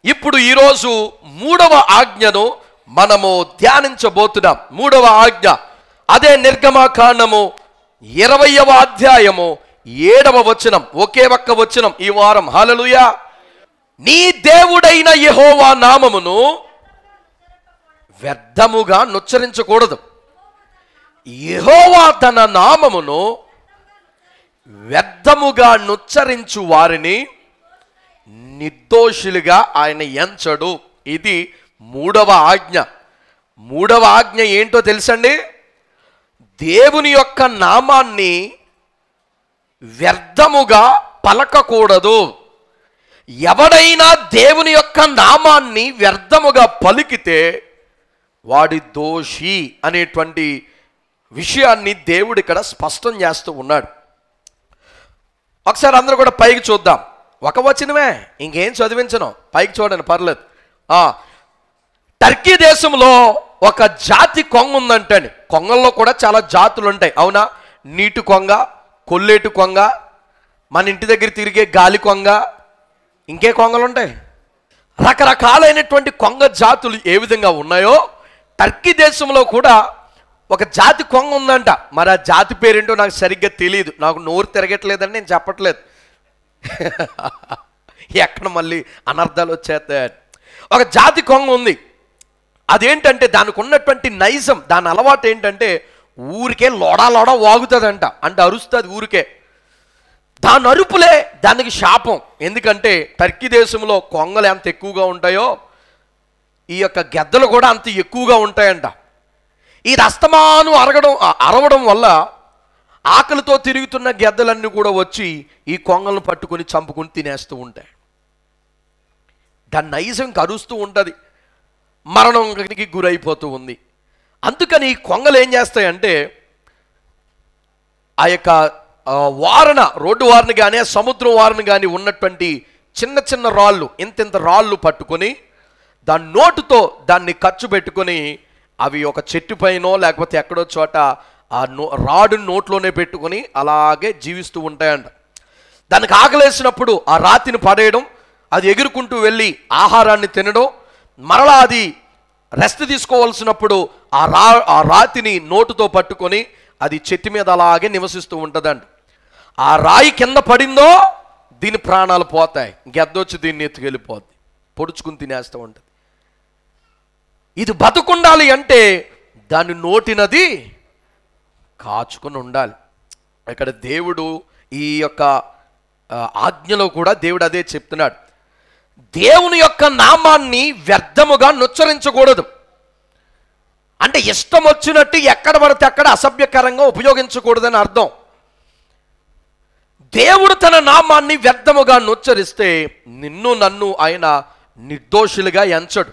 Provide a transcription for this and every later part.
ఇప్పుడు ఈరోజు మూడవ ఆజ్ఞను మనము ధ్యానించబోతున్నాం. మూడవ ఆజ్ఞ అదే నిర్గమకాండము 20వ అధ్యాయము 7వ వచనం. ఒకే ఒక్క వచనం ఈ వారం. హల్లెలూయా. నీ దేవుడైన యెహోవా నామమును వ్యర్థముగా నుచ్చరించకూడదు. యెహోవా తన నామమును వ్యర్థముగా నుచ్చరించు వారిని నిర్దోషులుగా ఆయన ఎంచడు. ఇది మూడవ ఆజ్ఞ. మూడవ ఆజ్ఞ ఏంటో తెలుసండి? దేవుని యొక్క నామాన్ని వ్యర్థముగా పలకకూడదు. ఎవడైనా దేవుని యొక్క నామాన్ని వ్యర్థముగా పలికితే వాడి దోషి అనేటువంటి విషయాన్ని దేవుడు ఇక్కడ స్పష్టం చేస్తూ ఉన్నాడు. ఒకసారి అందరూ కూడా పైకి చూద్దాం. ఒక వచనమే, ఇంకేం చదివించను. పైకి చూడండి, పర్లేదు. టర్కీ దేశంలో ఒక జాతి కొంగ ఉందంటండి. కొంగల్లో కూడా చాలా జాతులు ఉంటాయి, అవునా? నీటి కొంగ, కొల్లేటు కొంగ, మన ఇంటి దగ్గర తిరిగే గాలి కొంగ, ఇంకే కొంగలు ఉంటాయి. రకరకాలైనటువంటి కొంగ జాతులు ఏ విధంగా ఉన్నాయో టర్కీ దేశంలో కూడా ఒక జాతి కొంగ ఉందంట. మరి ఆ జాతి పేరేంటో నాకు సరిగ్గా తెలియదు. నాకు నోరు తిరగట్లేదని నేను చెప్పట్లేదు. ఎక్కడ మళ్ళీ అనర్థాలు వచ్చేస్తాయి. ఒక జాతి కొంగ ఉంది. అదేంటంటే దానికి ఉన్నటువంటి నైజం, దాని అలవాటు ఏంటంటే ఊరికే లోడా లోడా వాగుతుందంట. అంటే అరుస్తుంది ఊరికే. దాని అరుపులే దానికి శాపం. ఎందుకంటే టర్కీ దేశంలో కొంగలు ఎంత ఎక్కువగా ఉంటాయో ఈ యొక్క గెద్దలు కూడా అంత ఎక్కువగా ఉంటాయంట. ఈ అస్తమాను అరవడం వల్ల ఆకలితో తిరుగుతున్న గెద్దలన్నీ కూడా వచ్చి ఈ కొంగలను పట్టుకొని చంపుకొని తినేస్తూ ఉంటాయి. దాని నైజం కరుస్తూ ఉంటుంది, మరణంకి గురైపోతూ ఉంది. అందుకని ఈ కొంగలు ఏం చేస్తాయంటే ఆ యొక్క రోడ్డు వారిని కానీ సముద్రం వారిని కానీ ఉన్నటువంటి చిన్న చిన్న రాళ్ళు, ఇంత రాళ్ళు పట్టుకొని దాని నోటుతో దాన్ని ఖర్చు పెట్టుకొని అవి ఒక చెట్టు పైనో లేకపోతే ఎక్కడో చోట ఆ రాడు నోట్లోనే పెట్టుకొని అలాగే జీవిస్తూ ఉంటాయంట. దానికి ఆకలేసినప్పుడు ఆ రాతిని పడేయడం, అది ఎగురుకుంటూ వెళ్ళి ఆహారాన్ని తినడం, మరలా అది రెస్ట్ తీసుకోవాల్సినప్పుడు ఆ రాతిని నోటుతో పట్టుకొని అది చెట్టు మీద అలాగే నివసిస్తూ ఉంటుందంట. ఆ రాయి కింద పడిందో దీని ప్రాణాలు పోతాయి. గెద్దొచ్చి దీన్ని ఎత్తుకెళ్ళిపోద్ది, పొడుచుకుని తినేస్తూ ఉంటుంది. ఇది బతుకుండాలి అంటే దాని నోటినది కాచుకుని ఉండాలి. ఇక్కడ దేవుడు ఈ యొక్క ఆజ్ఞలో కూడా దేవుడు అదే చెప్తున్నాడు. దేవుని యొక్క నామాన్ని వ్యర్థముగా నుచ్చరించకూడదు. అంటే ఇష్టం వచ్చినట్టు ఎక్కడ పడితే అక్కడ అసభ్యకరంగా ఉపయోగించకూడదని అర్థం. దేవుడు తన నామాన్ని వ్యర్థముగా నుచ్చరిస్తే నిన్ను నన్ను ఆయన నిర్దోషులుగా ఎంచడు.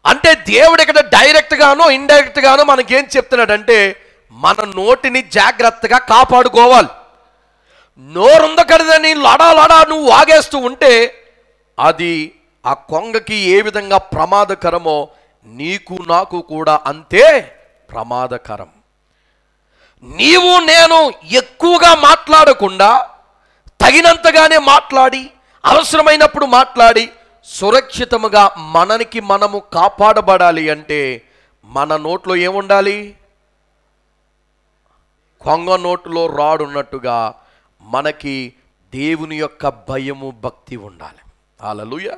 అంటే దేవుడు ఇక్కడ డైరెక్ట్గానో ఇండైరెక్ట్గానో మనకేం చెప్తున్నాడంటే మన నోటిని జాగ్రత్తగా కాపాడుకోవాలి. నోరుందకడదని లడా నువ్వు వాగేస్తూ ఉంటే అది ఆ కొంగకి ఏ విధంగా ప్రమాదకరమో నీకు నాకు కూడా అంతే ప్రమాదకరం. నీవు నేను ఎక్కువగా మాట్లాడకుండా తగినంతగానే మాట్లాడి అవసరమైనప్పుడు మాట్లాడి సురక్షితముగా మనకి మనము కాపాడబడాలి అంటే మన నోట్లో ఏముండాలి? కొంగ నోట్లో రాడు ఉన్నట్టుగా మనకి దేవుని యొక్క భయము భక్తి ఉండాలి. హల్లెలూయా.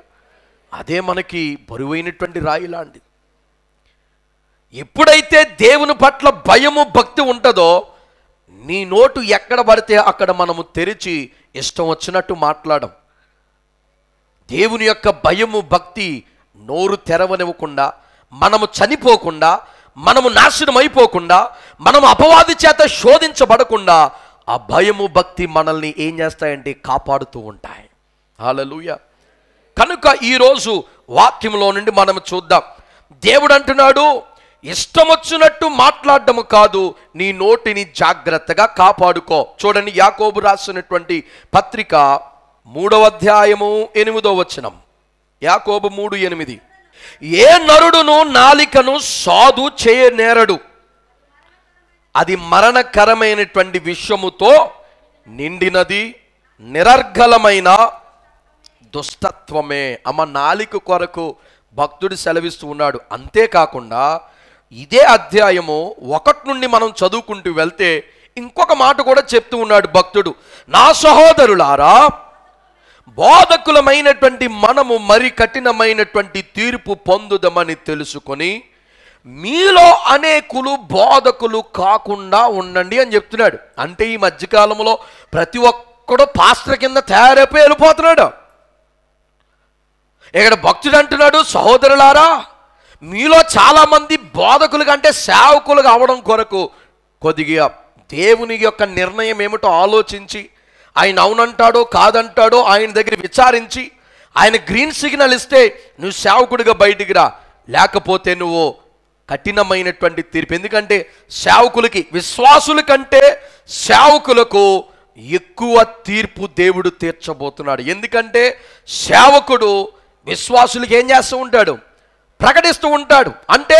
అదే మనకి బరువైనటువంటి రాయి లాంటిది. ఎప్పుడైతే దేవుని పట్ల భయము భక్తి ఉంటుందో నీ నోటు ఎక్కడ పడితే అక్కడ మనము తెరిచి ఇష్టం వచ్చినట్టు మాట్లాడం. దేవుని యొక్క భయము భక్తి నోరు తెరవనివ్వకుండా, మనము చనిపోకుండా, మనము నాశనం అయిపోకుండా, మనము అపవాది చేత శోధించబడకుండా ఆ భయము భక్తి మనల్ని ఏం చేస్తాయంటే కాపాడుతూ ఉంటాయి. హల్లెలూయా. కనుక ఈరోజు వాక్యంలో నుండి మనం చూద్దాం. దేవుడు అంటున్నాడు, ఇష్టం వచ్చినట్టు మాట్లాడటము కాదు, నీ నోటిని జాగ్రత్తగా కాపాడుకో. చూడండి, యాకోబు రాసినటువంటి పత్రిక 3వ అధ్యాయము 8వ వచనం. యాకోబు 3:8. ఏ నరుడును నాలికను సాధు చేయనేరడు, అది మరణకరమైనటువంటి విషముతో నిండినది, నిరర్గళమైన దుష్టత్వమే. అమ్మ నాలిక కొరకు భక్తుడు సెలవిస్తూ ఉన్నాడు. అంతేకాకుండా ఇదే అధ్యాయము 1 నుండి మనం చదువుకుంటూ వెళ్తే ఇంకొక మాట కూడా చెప్తూ ఉన్నాడు భక్తుడు. నా సహోదరులారా, బోధకులమైనటువంటి మనము మరి కఠినమైనటువంటి తీర్పు పొందుదమని తెలుసుకొని మీలో అనేకులు బోధకులు కాకుండా ఉండండి అని చెప్తున్నాడు. అంటే ఈ మధ్యకాలంలో ప్రతి ఒక్కడు పాస్టర్ కింద తయారైపోయి వెళ్ళిపోతున్నాడు. ఇక్కడ భక్తుడు అంటున్నాడు, సహోదరులారా మీలో చాలామంది బోధకులు కంటే సేవకులుగా అవడం కొరకు కొద్దిగా దేవుని యొక్క నిర్ణయం ఏమిటో ఆలోచించి, ఆయన అవునంటాడో కాదంటాడో ఆయన దగ్గర విచారించి, ఆయన గ్రీన్ సిగ్నల్ ఇస్తే నువ్వు సేవకుడిగా బయటికి రా, లేకపోతే నువ్వు కఠినమైనటువంటి తీర్పు. ఎందుకంటే సేవకులకి, విశ్వాసుల కంటే సేవకులకు ఎక్కువ తీర్పు దేవుడు తీర్చబోతున్నాడు. ఎందుకంటే సేవకుడు విశ్వాసులకి ఏం చేస్తూ ఉంటాడు? ప్రకటిస్తూ ఉంటాడు. అంటే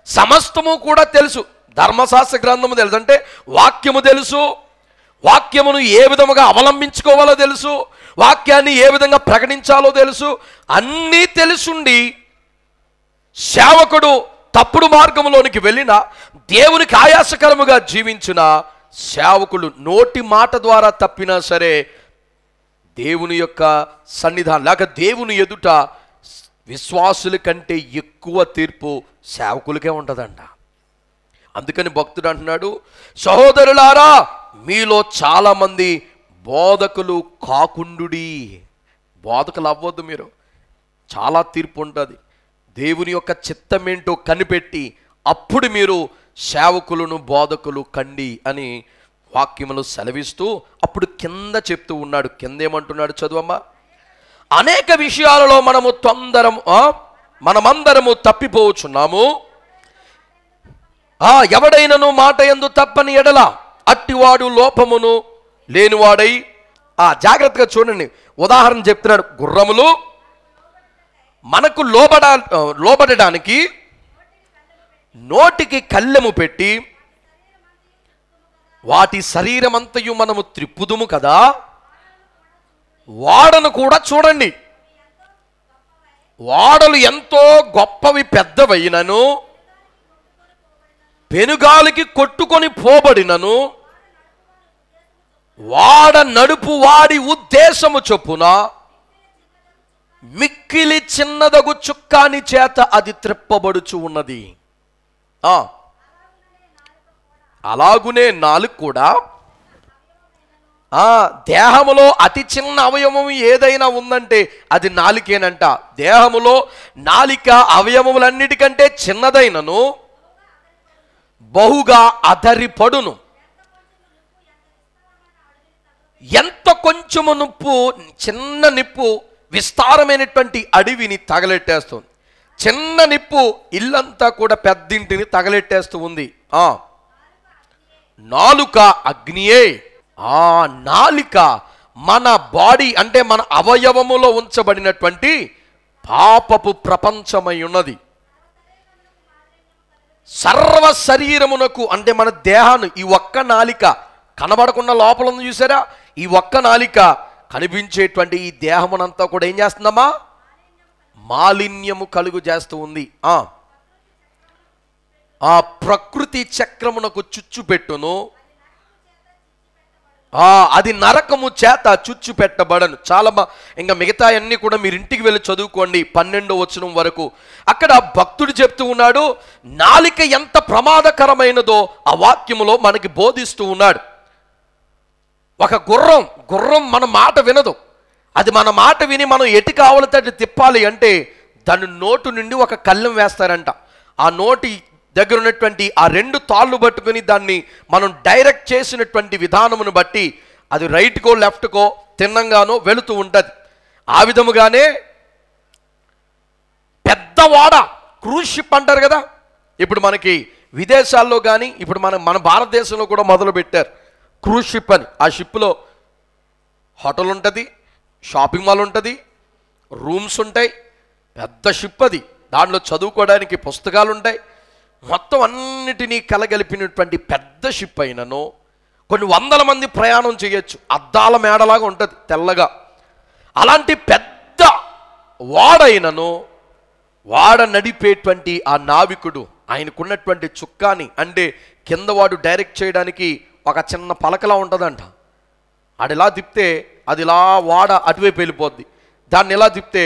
సమస్తము కూడా తెలుసు, ధర్మశాస్త్ర గ్రంథము తెలుసు, అంటే వాక్యము తెలుసు, వాక్యమును ఏ విధముగా అవలంబించుకోవాలో తెలుసు, వాక్యాన్ని ఏ విధంగా ప్రకటించాలో తెలుసు. అన్నీ తెలుసుండి సేవకుడు తప్పుడు మార్గంలోనికి వెళ్ళిన, దేవునికి ఆయాసకరముగా జీవించిన సేవకులు నోటి మాట ద్వారా తప్పినా సరే దేవుని యొక్క సన్నిధానం లేక దేవుని ఎదుట విశ్వాసుల కంటే ఎక్కువ తీర్పు సేవకులకే ఉంటుందంట. అందుకని భక్తుడు అంటున్నాడు, సహోదరులారా మీలో చాలామంది బోధకులు కాకుండుడి. బోధకులు అవ్వద్దు మీరు. చాలా తీర్పు ఉంటుంది. దేవుని యొక్క చిత్తమేంటో కనిపెట్టి అప్పుడు మీరు సేవకులను బోధకులు కండి అని వాక్యములు సెలవిస్తూ అప్పుడు కింద చెప్తూ ఉన్నాడు. కింద ఏమంటున్నాడు చదువమ్మా? అనేక విషయాలలో మనమందరము తప్పిపోవచ్చున్నాము. ఎవడైనను మాట యందు తప్పని ఎడల అట్టివాడు లోపమును లేనివాడై. జాగ్రత్తగా చూడండి, ఉదాహరణ చెప్తున్నాడు. గుర్రములు మనకు లోబడడానికి నోటికి కళ్ళెము పెట్టి వాటి శరీరమంతయు మనము త్రిప్పుదుము కదా, వాడను కూడా చూడండి. వాడలు ఎంతో గొప్పవి పెద్దవైనను పెనుగాలికి కొట్టుకొని పోబడినను వాడ నడుపు వాడి ఉద్దేశము చొప్పున మిక్కిలి చిన్నదగు చుక్కాని చేత అది త్రిప్పబడుచు ఉన్నది. అలాగునే నాలుక కూడా దేహములో అతి చిన్న అవయవము ఏదైనా ఉందంటే అది నాలికేనంట. దేహములో నాలిక అవయవములన్నిటికంటే చిన్నదైనను బహుగా అదరిపడును. ఎంత కొంచెము చిన్న నిప్పు విస్తారమైనటువంటి అడవిని తగలెట్టేస్తుంది. చిన్న నిప్పు ఇల్లంతా కూడా పెద్దింటిని తగలెట్టేస్తూ ఉంది. నాలుక అగ్నియే. ఆ నాలిక మన బాడీ అంటే మన అవయవములో ఉంచబడినటువంటి పాపపు ప్రపంచమై ఉన్నది. సర్వ శరీరమునకు అంటే మన దేహాన్ని ఈ ఒక్క నాలిక కనబడకుండా లోపల ఉంది చూసారా, ఈ ఒక్క నాలిక కనిపించేటువంటి ఈ దేహమునంతా కూడా ఏం చేస్తుందమ్మా? మాలిన్యము కలుగు చేస్తూ ఉంది. ఆ ప్రకృతి చక్రమునకు చుచ్చు పెట్టును, అది నరకము చేత చుచ్చు పెట్టబడను. చాలా ఇంకా మిగతా అన్నీ కూడా మీరు ఇంటికి వెళ్ళి చదువుకోండి 12వ వచనం వరకు. అక్కడ భక్తుడు చెప్తూ ఉన్నాడు, నాలిక ఎంత ప్రమాదకరమైనదో ఆ వాక్యములో మనకి బోధిస్తూ ఉన్నాడు. ఒక గుర్రం మన మాట వినదు. అది మన మాట విని మనం ఎటు కావాలంటే తిప్పాలి అంటే దాని నోటు నుండి ఒక కళ్ళెం వేస్తారంట. ఆ నోటి దగ్గర ఉన్నటువంటి ఆ 2 తాళ్ళు పట్టుకుని దాన్ని మనం డైరెక్ట్ చేసినటువంటి విధానమును బట్టి అది రైట్కో లెఫ్ట్కో తిన్నంగానో వెళుతూ ఉంటుంది. ఆ విధముగానే పెద్ద వాడ క్రూజ్ షిప్ అంటారు కదా, ఇప్పుడు మనకి విదేశాల్లో కానీ ఇప్పుడు మన భారతదేశంలో కూడా మొదలు పెట్టారు క్రూజ్ షిప్ అని. ఆ షిప్లో హోటల్ ఉంటుంది, షాపింగ్ మాల్ ఉంటుంది, రూమ్స్ ఉంటాయి. పెద్ద షిప్ అది. దాంట్లో చదువుకోవడానికి పుస్తకాలు ఉంటాయి. మొత్తం అన్నిటినీ కలగలిపినటువంటి పెద్ద షిప్ అయినను కొన్ని వందల మంది ప్రయాణం చేయొచ్చు. అద్దాల మేడలాగా ఉంటుంది తెల్లగా. అలాంటి పెద్ద వాడైనను వాడ నడిపేటువంటి ఆ నావికుడు ఆయనకున్నటువంటి చుక్కాని అంటే కింద వాడు డైరెక్ట్ చేయడానికి ఒక చిన్న పలకలా ఉంటుందంట. అడిలా తిప్పితే అది ఇలా వాడ అటువైపు వెళ్ళిపోద్ది, దాన్ని ఎలా తిప్పితే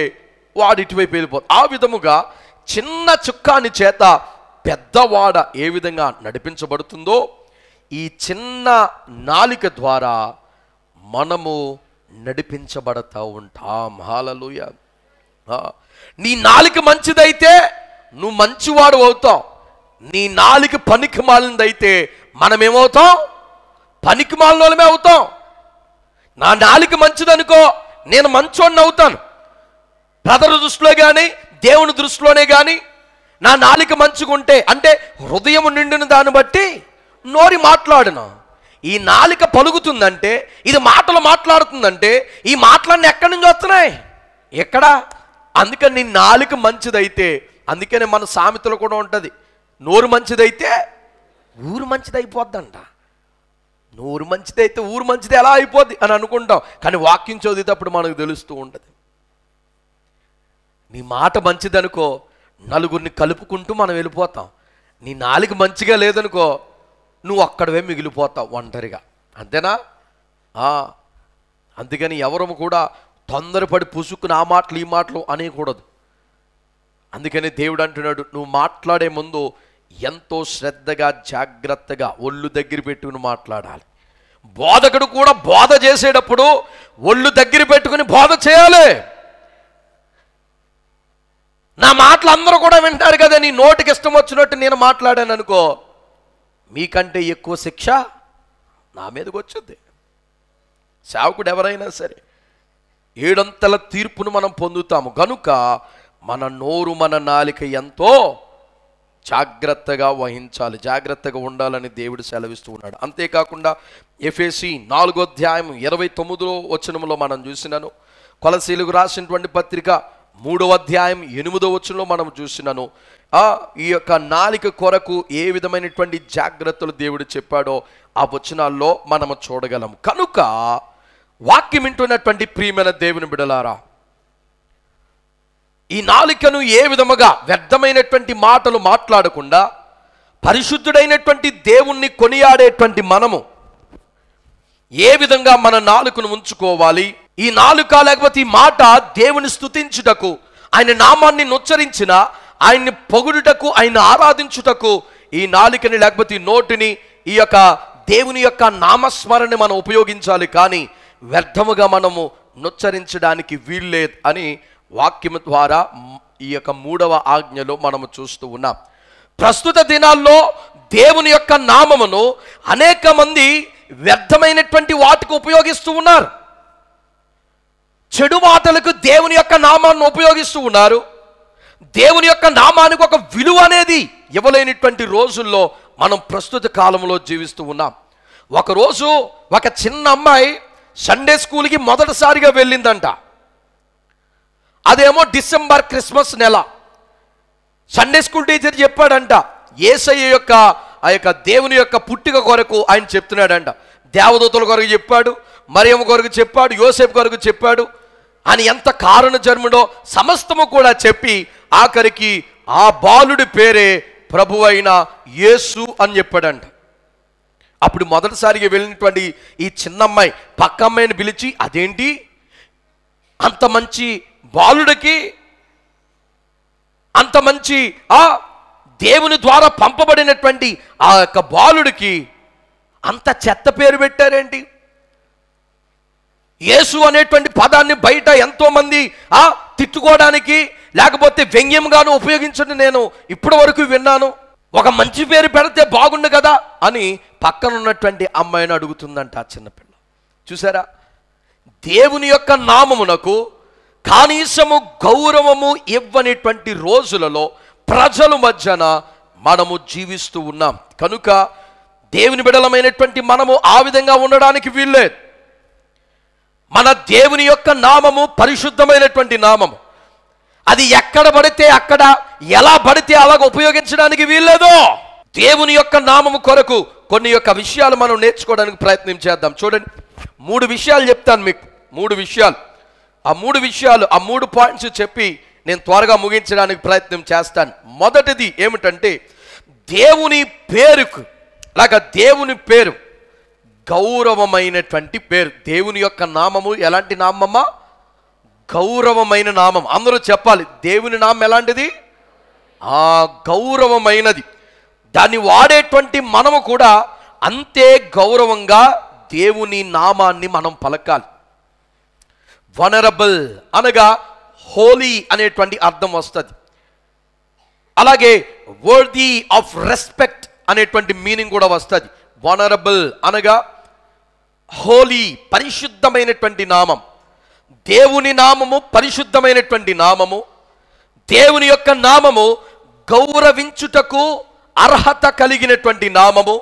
వాడు ఇటువైపు వెళ్ళిపోద్ది. ఆ విధముగా చిన్న చుక్కాని చేత పెద్దవాడ ఏ విధంగా నడిపించబడుతుందో ఈ చిన్న నాలిక ద్వారా మనము నడిపించబడతా ఉంటాం. హల్లెలూయా. నీ నాలిక మంచిదైతే నువ్వు మంచివాడు అవుతావు. నీ నాలిక పనికి మాలినదైతే మనమేమవుతాం? పనికి మాలినోళ్ళమే అవుతాం. నా నాలిక మంచిదనుకో, నేను మంచోడిని అవుతాను. బ్రదర్ దృష్టిలో కానీ దేవుని దృష్టిలోనే కానీ నా నాలిక మంచిగుంటే అంటే హృదయం నిండిన దాన్ని బట్టి నోరి మాట్లాడును. ఈ నాలిక పలుకుతుందంటే, ఇది మాటలు మాట్లాడుతుందంటే ఈ మాటలన్నీ ఎక్కడి నుంచి వస్తున్నాయి? ఎక్కడ? అందుకని నీ నాలిక మంచిదైతే, అందుకనే మన సామెతలు కూడా ఉంటుంది, నోరు మంచిదైతే ఊరు మంచిది అయిపోద్దంట. నోరు మంచిదైతే ఊరు మంచిది ఎలా అయిపోద్ది అని అనుకుంటాం, కానీ వాక్యం చదివేటప్పుడు మనకు తెలుస్తూ ఉంటుంది. నీ మాట మంచిదనుకో, నలుగురిని కలుపుకుంటూ మనం వెళ్ళిపోతాం. నీ నాలుక మంచిగా లేదనుకో, నువ్వు అక్కడవే మిగిలిపోతావు ఒంటరిగా. అంతేనా? అందుకని ఎవరము కూడా తొందరపడి పుసుకుని ఆ మాటలు ఈ మాటలు అనేకూడదు. అందుకని దేవుడు అంటున్నాడు, నువ్వు మాట్లాడే ముందు ఎంతో శ్రద్ధగా జాగ్రత్తగా ఒళ్ళు దగ్గర పెట్టుకుని మాట్లాడాలి. బోధకుడు కూడా బోధ చేసేటప్పుడు ఒళ్ళు దగ్గర పెట్టుకుని బోధ చేయాలి. నా మాటలు అందరూ కూడా వింటారు కదా, నీ నోటికి ఇష్టం వచ్చినట్టు నేను మాట్లాడాను అనుకో, మీకంటే ఎక్కువ శిక్ష నా మీదకి వచ్చుద్ది. సేవకుడు ఎవరైనా సరే 7 అంతల తీర్పును మనం పొందుతాము. కనుక మన నోరు మన నాలిక ఎంతో జాగ్రత్తగా వహించాలి, జాగ్రత్తగా ఉండాలని దేవుడు సెలవిస్తూ ఉన్నాడు. అంతేకాకుండా ఎఫెసీ 4వ అధ్యాయం 29వ వచనంలో మనం చూసినాను, కొలసీలకు రాసినటువంటి పత్రిక 3వ అధ్యాయం 8వ వచనంలో మనం చూసినాను. ఈ యొక్క నాలిక కొరకు ఏ విధమైనటువంటి జాగ్రత్తలు దేవుడు చెప్పాడో ఆ వచనాల్లో మనము చూడగలం. కనుక వాక్యం వింటున్నటువంటి ప్రియమైన దేవుని బిడ్డలారా, ఈ నాలికను ఏ విధముగా వ్యర్థమైనటువంటి మాటలు మాట్లాడకుండా పరిశుద్ధుడైనటువంటి దేవుణ్ణి కొనియాడేటువంటి మనము ఏ విధంగా మన నాలుకను ఉంచుకోవాలి? ఈ నాలుక లేకపోతే ఈ మాట దేవుని స్తుతించుటకు, ఆయన నామాన్ని ఉచ్చరించిన, ఆయన్ని పొగుడుటకు, ఆయన ఆరాధించుటకు ఈ నాలికని లేకపోతే ఈ నోటిని, ఈ యొక్క దేవుని యొక్క నామస్మరణని మనం ఉపయోగించాలి. కానీ వ్యర్థముగా మనము నుచ్చరించడానికి వీల్లేదు అని వాక్యం ద్వారా ఈ యొక్క 3వ ఆజ్ఞలో మనము చూస్తూ ఉన్నాం. ప్రస్తుత దినాల్లో దేవుని యొక్క నామమును అనేక మంది వ్యర్థమైనటువంటి వాటికి ఉపయోగిస్తూ ఉన్నారు. చెడు మాటలకు దేవుని యొక్క నామాన్ని ఉపయోగిస్తూ ఉన్నారు. దేవుని యొక్క నామానికి ఒక విలువ అనేది ఇవ్వలేనిటువంటి రోజుల్లో మనం ప్రస్తుత కాలంలో జీవిస్తూ ఉన్నాం. ఒకరోజు ఒక చిన్న అమ్మాయి సండే స్కూల్కి మొదటిసారిగా వెళ్ళిందంట. అదేమో డిసెంబర్ క్రిస్మస్ నెల. సండే స్కూల్ టీచర్ చెప్పాడంట, యేసయ్య యొక్క ఆ యొక్క దేవుని యొక్క పుట్టిక కొరకు ఆయన చెప్తున్నాడంట. దేవదూతల కొరకు చెప్పాడు, మరియమ్మ కొరకు చెప్పాడు, యోసేపు కొరకు చెప్పాడు అని ఎంత కారణ జన్ముడో సమస్తము కూడా చెప్పి ఆఖరికి ఆ బాలుడి పేరే ప్రభువైన యేసు అని చెప్పాడంట. అప్పుడు మొదటిసారిగా వెళ్ళినటువంటి ఈ చిన్నమ్మాయి పక్క అమ్మాయిని పిలిచి, అదేంటి అంత మంచి బాలుడికి, అంత మంచి ఆ దేవుని ద్వారా పంపబడినటువంటి ఆ యొక్క బాలుడికి అంత చెత్త పేరు పెట్టారేంటి? యేసు అనేటువంటి పదాన్ని బయట ఎంతోమంది తిట్టుకోవడానికి లేకపోతే వ్యంగ్యంగాను ఉపయోగించడం నేను ఇప్పటి వరకు విన్నాను. ఒక మంచి పేరు పెడితే బాగుండు కదా అని పక్కన ఉన్నటువంటి అమ్మాయిని అడుగుతుందంట ఆ చిన్నపిల్ల. చూసారా, దేవుని యొక్క నామమునకు కనీసము గౌరవము ఇవ్వనేటువంటి రోజులలో ప్రజల మధ్యన మనము జీవిస్తూ ఉన్నాం. కనుక దేవుని బిడలమైనటువంటి మనము ఆ విధంగా ఉండడానికి వీల్లేదు. మన దేవుని యొక్క నామము పరిశుద్ధమైనటువంటి నామము. అది ఎక్కడ పడితే అక్కడ, ఎలా పడితే అలాగ ఉపయోగించడానికి వీల్లేదు. దేవుని యొక్క నామము కొరకు కొన్ని యొక్క విషయాలు మనం నేర్చుకోవడానికి ప్రయత్నం చేద్దాం. చూడండి, 3 విషయాలు చెప్తాను మీకు. 3 విషయాలు ఆ 3 విషయాలు, ఆ 3 పాయింట్స్ చెప్పి నేను త్వరగా ముగించడానికి ప్రయత్నం చేస్తాను. మొదటిది ఏమిటంటే, దేవుని పేరుకు లేక దేవుని పేరు గౌరవమైనటువంటి పేరు. దేవుని యొక్క నామము ఎలాంటి నామమ్మా? గౌరవమైన నామం. అందరూ చెప్పాలి, దేవుని నామం ఎలాంటిది? గౌరవమైనది. దాన్ని వాడేటువంటి మనము కూడా అంతే గౌరవంగా దేవుని నామాన్ని మనం పలకాలి. వనరబుల్ అనగా హోలీ అనేటువంటి అర్థం వస్తుంది. అలాగే వర్ది ఆఫ్ రెస్పెక్ట్ అనేటువంటి మీనింగ్ కూడా వస్తుంది. వనరబుల్ అనగా హోలీ, పరిశుద్ధమైనటువంటి నామం. దేవుని నామము పరిశుద్ధమైనటువంటి నామము. దేవుని యొక్క నామము గౌరవించుటకు అర్హత కలిగినటువంటి నామము.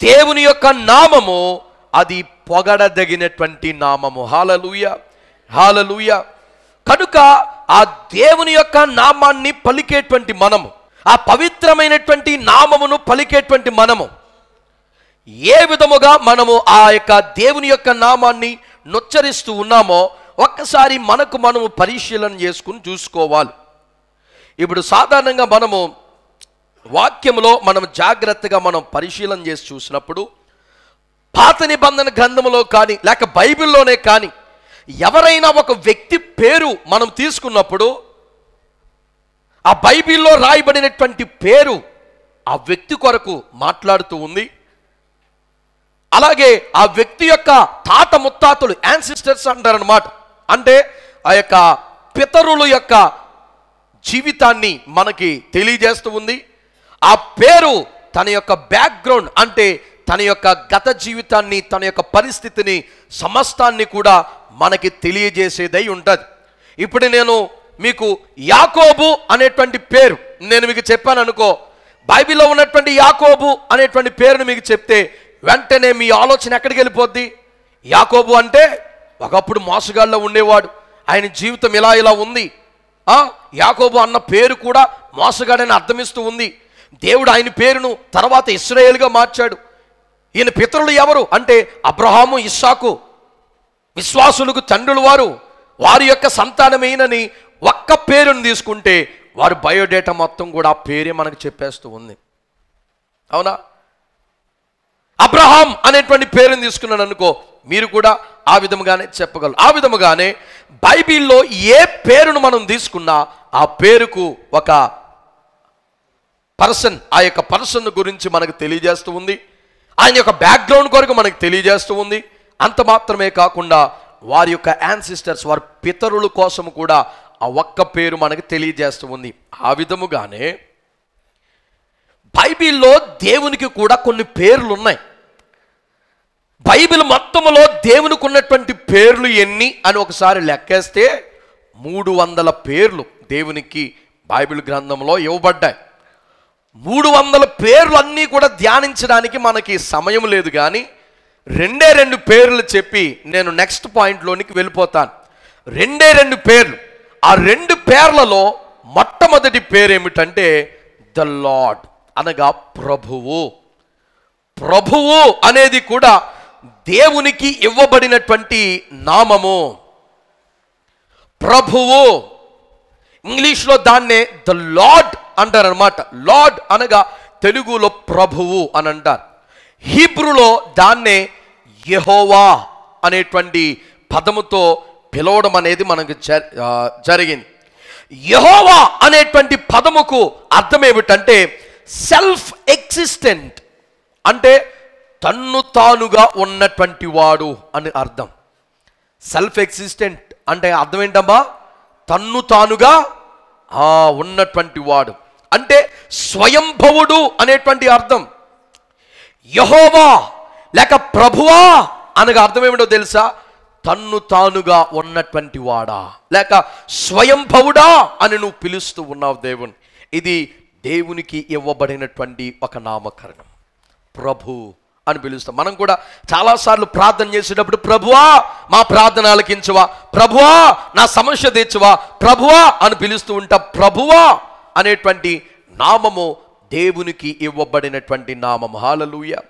దేవుని యొక్క నామము అది పొగడదగినటువంటి నామము. హల్లెలూయా, హల్లెలూయా. కనుక ఆ దేవుని యొక్క నామాన్ని పలికేటువంటి మనము, ఆ పవిత్రమైనటువంటి నామమును పలికేటువంటి మనము, ఏ విధముగా మనము ఆ యొక్క దేవుని యొక్క నామాన్ని నొచ్చరిస్తూ ఉన్నామో ఒక్కసారి మనము పరిశీలన చేసుకుని చూసుకోవాలి. ఇప్పుడు సాధారణంగా మనము వాక్యములో మనం జాగ్రత్తగా పరిశీలన చేసి చూసినప్పుడు, పాత నిబంధన గ్రంథములో కానీ లేక బైబిల్లోనే కానీ ఎవరైనా ఒక వ్యక్తి పేరు మనం తీసుకున్నప్పుడు ఆ బైబిల్లో రాయబడినటువంటి పేరు ఆ వ్యక్తి కొరకు మాట్లాడుతూ ఉంది. అలాగే ఆ వ్యక్తి యొక్క తాత ముత్తాతలు, యాన్సిస్టర్స్ అంటారనమాట. అంటే ఆ యొక్క పితరుల యొక్క జీవితాన్ని మనకి తెలియజేస్తూ ఉంది. ఆ పేరు తన యొక్క బ్యాక్గ్రౌండ్, అంటే తన యొక్క గత జీవితాన్ని, తన యొక్క పరిస్థితిని, సమస్తాన్ని కూడా మనకి తెలియజేసేదై ఉంటుంది. ఇప్పుడు నేను మీకు యాకోబు అనేటువంటి పేరు నేను మీకు చెప్పాను అనుకో, బైబిల్లో ఉన్నటువంటి యాకోబు అనేటువంటి పేరును మీకు చెప్తే వెంటనే మీ ఆలోచన ఎక్కడికి వెళ్ళిపోద్ది? యాకోబు అంటే ఒకప్పుడు మోసగాళ్ళలో ఉండేవాడు, ఆయన జీవితం ఇలా ఇలా ఉంది. యాకోబు అన్న పేరు కూడా మోసగాడని అర్థమిస్తూ ఉంది. దేవుడు ఆయన పేరును తర్వాత ఇశ్రాయేలుగా మార్చాడు. ఈయన పితరులు ఎవరు అంటే అబ్రహాము, ఇస్సాకు, విశ్వాసులకు తండ్రులు వారు, వారి యొక్క సంతానమేనని ఒక్క పేరును తీసుకుంటే వారి బయోడేటా మొత్తం కూడా ఆ పేరే మనకు చెప్పేస్తూ ఉంది. అవునా? అబ్రహాం అనేటువంటి పేరుని తీసుకున్నాను అనుకో, మీరు కూడా ఆ విధముగానే చెప్పగలరు. ఆ విధముగానే బైబిల్లో ఏ పేరును మనం తీసుకున్నా ఆ పేరుకు ఒక పర్సన్, ఆ యొక్క పర్సన్ గురించి మనకు తెలియజేస్తూ ఉంది. ఆయన యొక్క బ్యాక్గ్రౌండ్ కొరకు మనకు తెలియజేస్తూ ఉంది. అంత మాత్రమే కాకుండా వారి యొక్క యాన్సిస్టర్స్, వారి పితరుల కోసం కూడా ఆ ఒక్క పేరు మనకు తెలియజేస్తూ ఉంది. ఆ విధముగానే బైబిల్లో దేవునికి కూడా కొన్ని పేర్లు ఉన్నాయి. బైబిల్ మొత్తములో దేవునికి ఉన్నటువంటి పేర్లు ఎన్ని అని ఒకసారి లెక్కేస్తే 300 పేర్లు దేవునికి బైబిల్ గ్రంథంలో ఇవ్వబడ్డాయి. 300 పేర్లు అన్నీ కూడా ధ్యానించడానికి మనకి సమయం లేదు, కానీ 2 పేర్లు చెప్పి నేను నెక్స్ట్ పాయింట్లోనికి వెళ్ళిపోతాను. 2 పేర్లు. ఆ 2 పేర్లలో మొట్టమొదటి పేరు ఏమిటంటే ద లార్డ్, అనగా ప్రభువు. ప్రభువు అనేది కూడా దేవునికి ఇవ్వబడినటువంటి నామము. ప్రభువు ఇంగ్లీష్లో దాన్నే ద లార్డ్ అంటారనమాట. లార్డ్ అనగా తెలుగులో ప్రభువు అని అంటారు. హీబ్రూలో దాన్నే యెహోవా అనేటువంటి పదముతో పిలవడం అనేది మనకు జరిగింది. యెహోవా అనేటువంటి పదముకు అర్థం ఏమిటంటే సెల్ఫ్ ఎగ్జిస్టెంట్, అంటే తన్ను తానుగా ఉన్నటువంటి వాడు అని అర్థం. సెల్ఫ్ ఎగ్జిస్టెంట్ అంటే అర్థం ఏంటమ్మా? తన్ను తానుగా ఉన్నటువంటి వాడు అంటే స్వయంభవుడు అనేటువంటి అర్థం. యెహోవా లేక ప్రభువా అనగా అర్థం ఏమిటో తెలుసా? తన్ను తానుగా ఉన్నటువంటి వాడా లేక స్వయంభవుడా అని నువ్వు పిలుస్తూ ఉన్నావు దేవుని. ఇది దేవునికి ఇవ్వబడినటువంటి ఒక నామకరణం, ప్రభు అని పిలుస్తాం. మనం కూడా చాలాసార్లు ప్రార్థన చేసేటప్పుడు ప్రభువా మా ప్రార్థన ఆలకించువా, ప్రభువా నా సమస్య తీర్చువా, ప్రభువా అని పిలుస్తూ ఉంటాం. ప్రభువా అనేటువంటి నామము దేవునికి ఇవ్వబడినటువంటి నామం. హల్లెలూయా.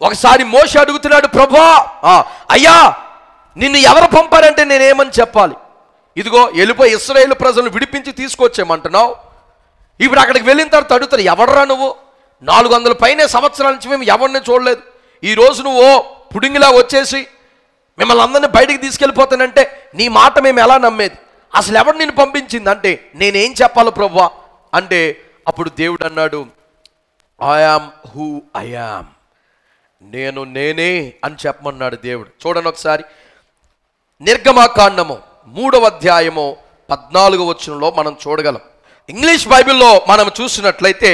ఒకసారి మోషే అడుగుతున్నాడు, ప్రభువా అయ్యా నిన్ను ఎవరు పంపారంటే నేనేమని చెప్పాలి? ఇదిగో వెళ్ళిపోయి ఇశ్రాయేలు ప్రజలను విడిపించి తీసుకొచ్చేయమంటున్నావు. ఇప్పుడు అక్కడికి వెళ్ళిన తర్వాత అడుగుతారు, ఎవడరా నువ్వు? 400 పైనే సంవత్సరాల నుంచి మేము ఎవరిని చూడలేదు, ఈరోజు నువ్వు పుడింగిలా వచ్చేసి మిమ్మల్ని అందరినీ బయటికి తీసుకెళ్ళిపోతానంటే నీ మాట మేము ఎలా నమ్మేది? అసలు ఎవరు నిన్ను పంపించింది అంటే నేనేం చెప్పాలి ప్రభువా అంటే, అప్పుడు దేవుడు అన్నాడు, I am who I am, నేను నేనే అని చెప్పమన్నాడు దేవుడు. చూడండి ఒకసారి, నిర్గమాకాండము 3వ అధ్యాయము 14వ వచనంలో మనం చూడగలం. ఇంగ్లీష్ బైబిల్లో మనం చూసినట్లయితే,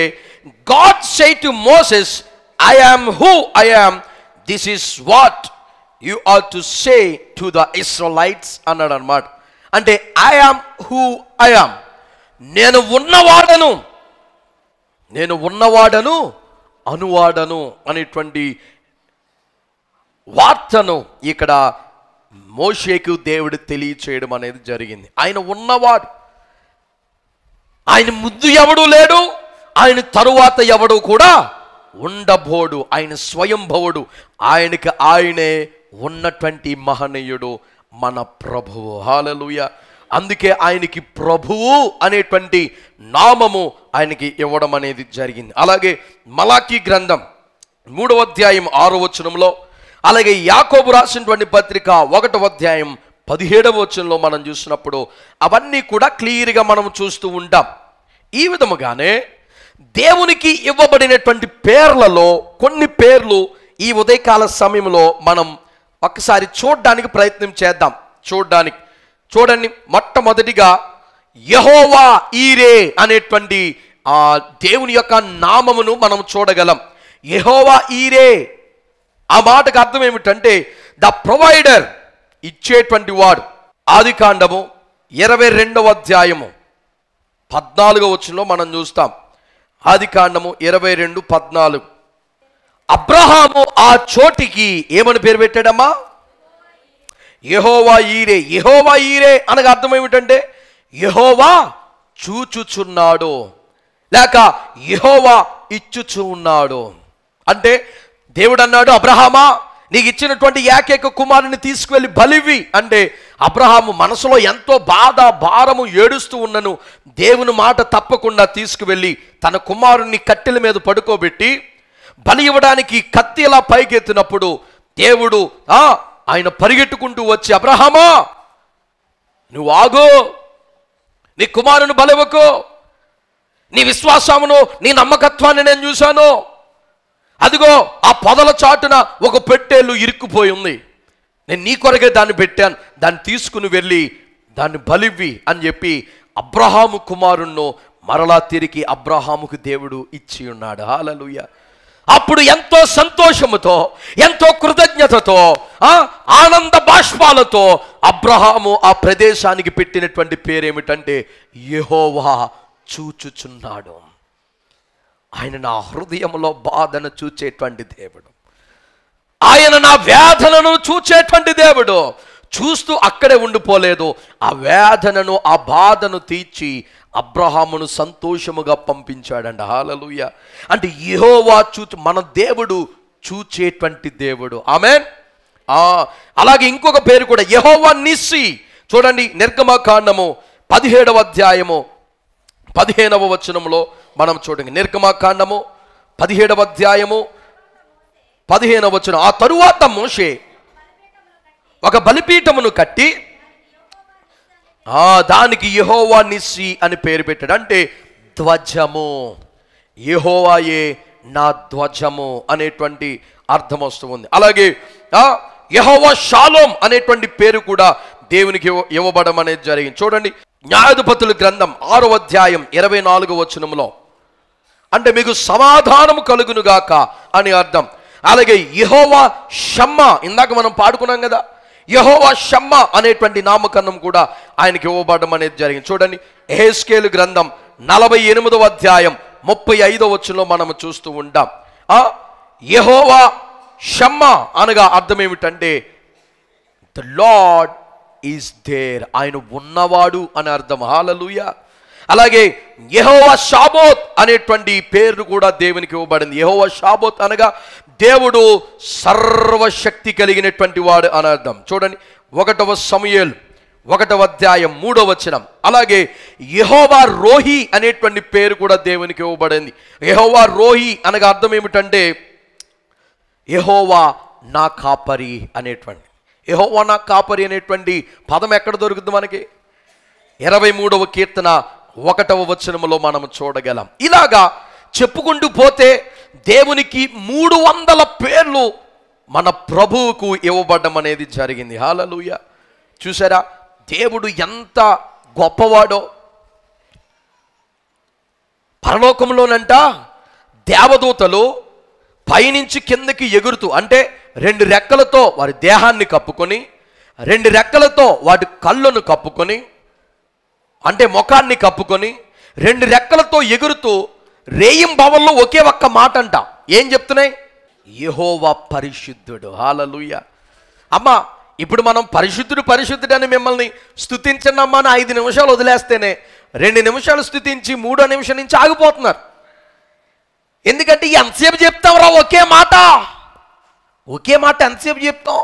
God said to Moses, I am who I am, this is what you are to say to the Israelites అన్నాడు అన్నమాట. అంటే I am who I am, నేను ఉన్నవాడను అనువాడను అనేటువంటి వార్తను ఇక్కడ మోషేకు దేవుడు తెలియచేయడం అనేది జరిగింది. ఆయన ఉన్నవాడు, ఆయన ముందు ఎవడు లేడు, ఆయన తరువాత ఎవడు కూడా ఉండబోడు, ఆయన స్వయంభవుడు, ఆయనకి ఆయనే ఉన్నటువంటి మహనీయుడు మన ప్రభువు. హల్లెలూయా. అందుకే ఆయనకి ప్రభువు అనేటువంటి నామము ఆయనకి ఇవ్వడం అనేది జరిగింది. అలాగే మలాకీ గ్రంథం 3వ అధ్యాయం 6వ వచనంలో, అలాగే యాకోబు రాసినటువంటి పత్రిక 1వ అధ్యాయం 17వ వచనంలో మనం చూసినప్పుడు అవన్నీ కూడా క్లియర్గా మనం చూస్తూ ఉంటాం. ఈ విధముగానే దేవునికి ఇవ్వబడినటువంటి పేర్లలో కొన్ని పేర్లు ఈ ఉదయకాల సమయంలో మనం ఒక్కసారి చూడడానికి ప్రయత్నం చేద్దాం. చూడండి, మొట్టమొదటిగా యెహోవా ఈరే అనేటువంటి దేవుని యొక్క నామమును మనం చూడగలం. యెహోవా ఈరే, ఆ మాటకు అర్థం ఏమిటంటే ద ప్రొవైడర్, ఇచ్చేటువంటి వాడు. ఆదికాండము 22వ అధ్యాయము 14వ వచనంలో మనం చూస్తాం. ఆదికాండము 22:14, అబ్రహాము ఆ చోటికి ఏమని పేరు పెట్టాడమ్మా? యెహోవా ఈరే. యెహోవా ఈరే అనగా అర్థం ఏమిటంటే యెహోవా చూచుచున్నాడు, లేక యెహోవా ఇచ్చుచు ఉన్నాడు. అంటే దేవుడు అన్నాడు, అబ్రహామా నీకు ఇచ్చినటువంటి ఏకైక కుమారుని తీసుకువెళ్ళి బలివి అంటే, అబ్రహాము మనసులో ఎంతో బాధ భారము ఏడుస్తూ ఉన్నను దేవుని మాట తప్పకుండా తీసుకువెళ్ళి తన కుమారుణ్ణి కట్టెల మీద పడుకోబెట్టి బలి ఇవ్వడానికి కత్తి ఇలా పైకెత్తినప్పుడు దేవుడు ఆయన పరిగెట్టుకుంటూ వచ్చి, అబ్రహామా నువ్వు ఆగు, నీ కుమారుని బలివ్వకు, నీ విశ్వాసమును నీ నమ్మకత్వాన్ని నేను చూశాను, అదిగో ఆ పొదల చాటున ఒక పెట్టేలు ఇరుక్కుపోయి ఉంది, నేను నీ కొరకే దాన్ని పెట్టాను, దాన్ని తీసుకుని వెళ్ళి దాన్ని బలివ్వి అని చెప్పి అబ్రహాము కుమారుణ్ణి మరలా తిరిగి అబ్రహాముకు దేవుడు ఇచ్చి ఉన్నాడు. హల్లెలూయా. అప్పుడు ఎంతో సంతోషముతో, ఎంతో కృతజ్ఞతతో, ఆనంద బాష్పాలతో అబ్రహాము ఆ ప్రదేశానికి పెట్టినటువంటి పేరేమిటంటే యెహోవా చూచుచున్నాడు. ఆయన నా హృదయంలో బాధను చూచేటువంటి దేవుడు, ఆయన నా వేదనను చూచేటువంటి దేవుడు. చూస్తూ అక్కడే ఉండిపోలేదు, ఆ వేదనను ఆ బాధను తీర్చి అబ్రహామును సంతోషముగా పంపించాడండి. హల్లెలూయా. అంటే యెహోవా మన దేవుడు చూచేటువంటి దేవుడు. ఆమేన్. అలాగే ఇంకొక పేరు కూడా యెహోవా నిస్సి. చూడండి, నిర్గమకాండము 17వ అధ్యాయము 15వ వచనంలో మనం చూడండి. నిర్గమకాండము 17వ అధ్యాయము 15వ వచనం, ఆ తరువాత మోషే ఒక బలిపీఠమును కట్టి దానికి యెహోవా నిస్సి అని పేరు పెట్టాడు. అంటే ధ్వజము, యెహోవాయే నా ధ్వజము అనేటువంటి అర్థం వస్తుంది. అలాగే యెహోవా షాలోమ్ అనేటువంటి పేరు కూడా దేవునికి ఇవ్వబడడం అనేది జరిగింది. చూడండి, న్యాయాధిపతుల గ్రంథం 6వ అధ్యాయం 24వ వచనంలో, అంటే మీకు సమాధానము కలుగునుగాక అని అర్థం. అలాగే యెహోవా షమ్మా, ఇందాక మనం పాడుకున్నాం కదా, యెహోవా షమ్మా అనేటువంటి నామకరణం కూడా ఆయనకి ఇవ్వబడడం అనేది జరిగింది. చూడండి, యెహెజ్కేలు గ్రంథం 48వ అధ్యాయం 35వ వచనంలో మనం చూస్తూ ఉంటాం. యెహోవా షమ్మా అనగా అర్థం ఏమిటంటే ద లార్డ్ ఈజ్ దేర్, ఆయన ఉన్నవాడు అని అర్థం. హల్లెలూయా. అలాగే యెహోవా షాబోత్ అనేటువంటి పేరు కూడా దేవునికి ఇవ్వబడింది. యెహోవా షాబోత్ అనగా దేవుడు సర్వశక్తి కలిగినటువంటి వాడు అని అర్థం. చూడండి, 1వ సమూయేలు 1వ అధ్యాయం 3వ వచనం. అలాగే యెహోవా రోహి అనేటువంటి పేరు కూడా దేవునికి ఇవ్వబడింది. యెహోవా రోహి అనగా అర్థం ఏమిటంటే యెహోవా నా కాపరి అనేటువంటి. యెహోవా నా కాపరి అనేటువంటి పదం ఎక్కడ దొరుకుతుంది మనకి? 23వ కీర్తన 1వ వచనములో మనం చూడగలం. ఇలాగా చెప్పుకుంటూ పోతే దేవునికి 300 పేర్లు మన ప్రభువుకు ఇవ్వబడ్డం అనేది జరిగింది. హల్లెలూయా. చూసారా దేవుడు ఎంత గొప్పవాడో. పరలోకంలోనంట దేవదూతలు పైనుంచి కిందకి ఎగురుతూ, అంటే 2 రెక్కలతో వారి దేహాన్ని కప్పుకొని, 2 రెక్కలతో వాటి కళ్ళను కప్పుకొని, అంటే ముఖాన్ని కప్పుకొని, 2 రెక్కలతో ఎగురుతూ రేయింబవల్లో ఒకే ఒక్క మాట అంట. ఏం చెప్తున్నాయి? యెహోవా పరిశుద్ధుడు. హల్లెలూయా. అమ్మా ఇప్పుడు మనం పరిశుద్ధుడు పరిశుద్ధుడు అని మిమ్మల్ని స్తుతించనమ్మా అని 5 నిమిషాలు వదిలేస్తేనే 2 నిమిషాలు స్తుతించి 3వ నిమిషం నుంచి ఆగిపోతున్నారు. ఎందుకంటే ఎంతసేపు చెప్తాంరా ఒకే మాట ఎంతసేపు చెప్తాం?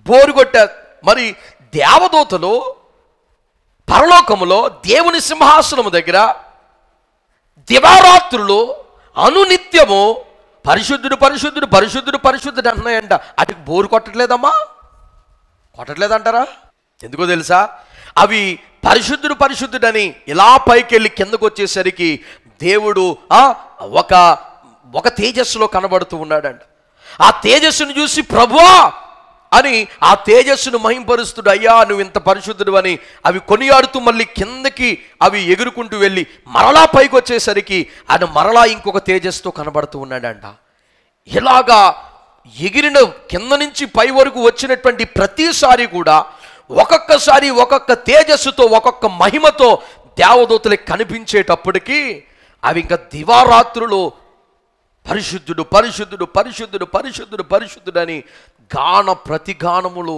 బోరు కొట్టారు. మరి దేవదూతలు పరలోకములో దేవుని సింహాసనము దగ్గర దివారాత్రులు అనునిత్యము పరిశుద్ధుడు పరిశుద్ధుడు పరిశుద్ధుడు పరిశుద్ధుడు అంటున్నాయంట. వాటికి బోరు కొట్టట్లేదమ్మా? కొట్టట్లేదంటారా? ఎందుకో తెలుసా? అవి పరిశుద్ధుడు పరిశుద్ధుడని ఇలా పైకి వెళ్ళి కిందకు వచ్చేసరికి దేవుడు ఒక తేజస్సులో కనబడుతూ ఉన్నాడంట. ఆ తేజస్సును చూసి ప్రభువా అని ఆ తేజస్సును మహింపరుస్తుడు. అయ్యా నువ్వు ఇంత పరిశుద్ధుడు అని అవి కొనియాడుతూ మళ్ళీ కిందకి అవి ఎగురుకుంటూ వెళ్ళి మరలా పైకి వచ్చేసరికి ఆయన మరలా ఇంకొక తేజస్సుతో కనబడుతూ ఉన్నాడంట. ఇలాగా ఎగిరిన కింద నుంచి పై వరకు వచ్చినటువంటి ప్రతిసారి కూడా ఒక్కొక్కసారి ఒక్కొక్క తేజస్సుతో ఒక్కొక్క మహిమతో దేవదూతలకు కనిపించేటప్పటికీ అవి ఇంకా దివారాత్రులు పరిశుద్ధుడు పరిశుద్ధుడు పరిశుద్ధుడు పరిశుద్ధుడు పరిశుద్ధుడు అని గాన ప్రతిగానములు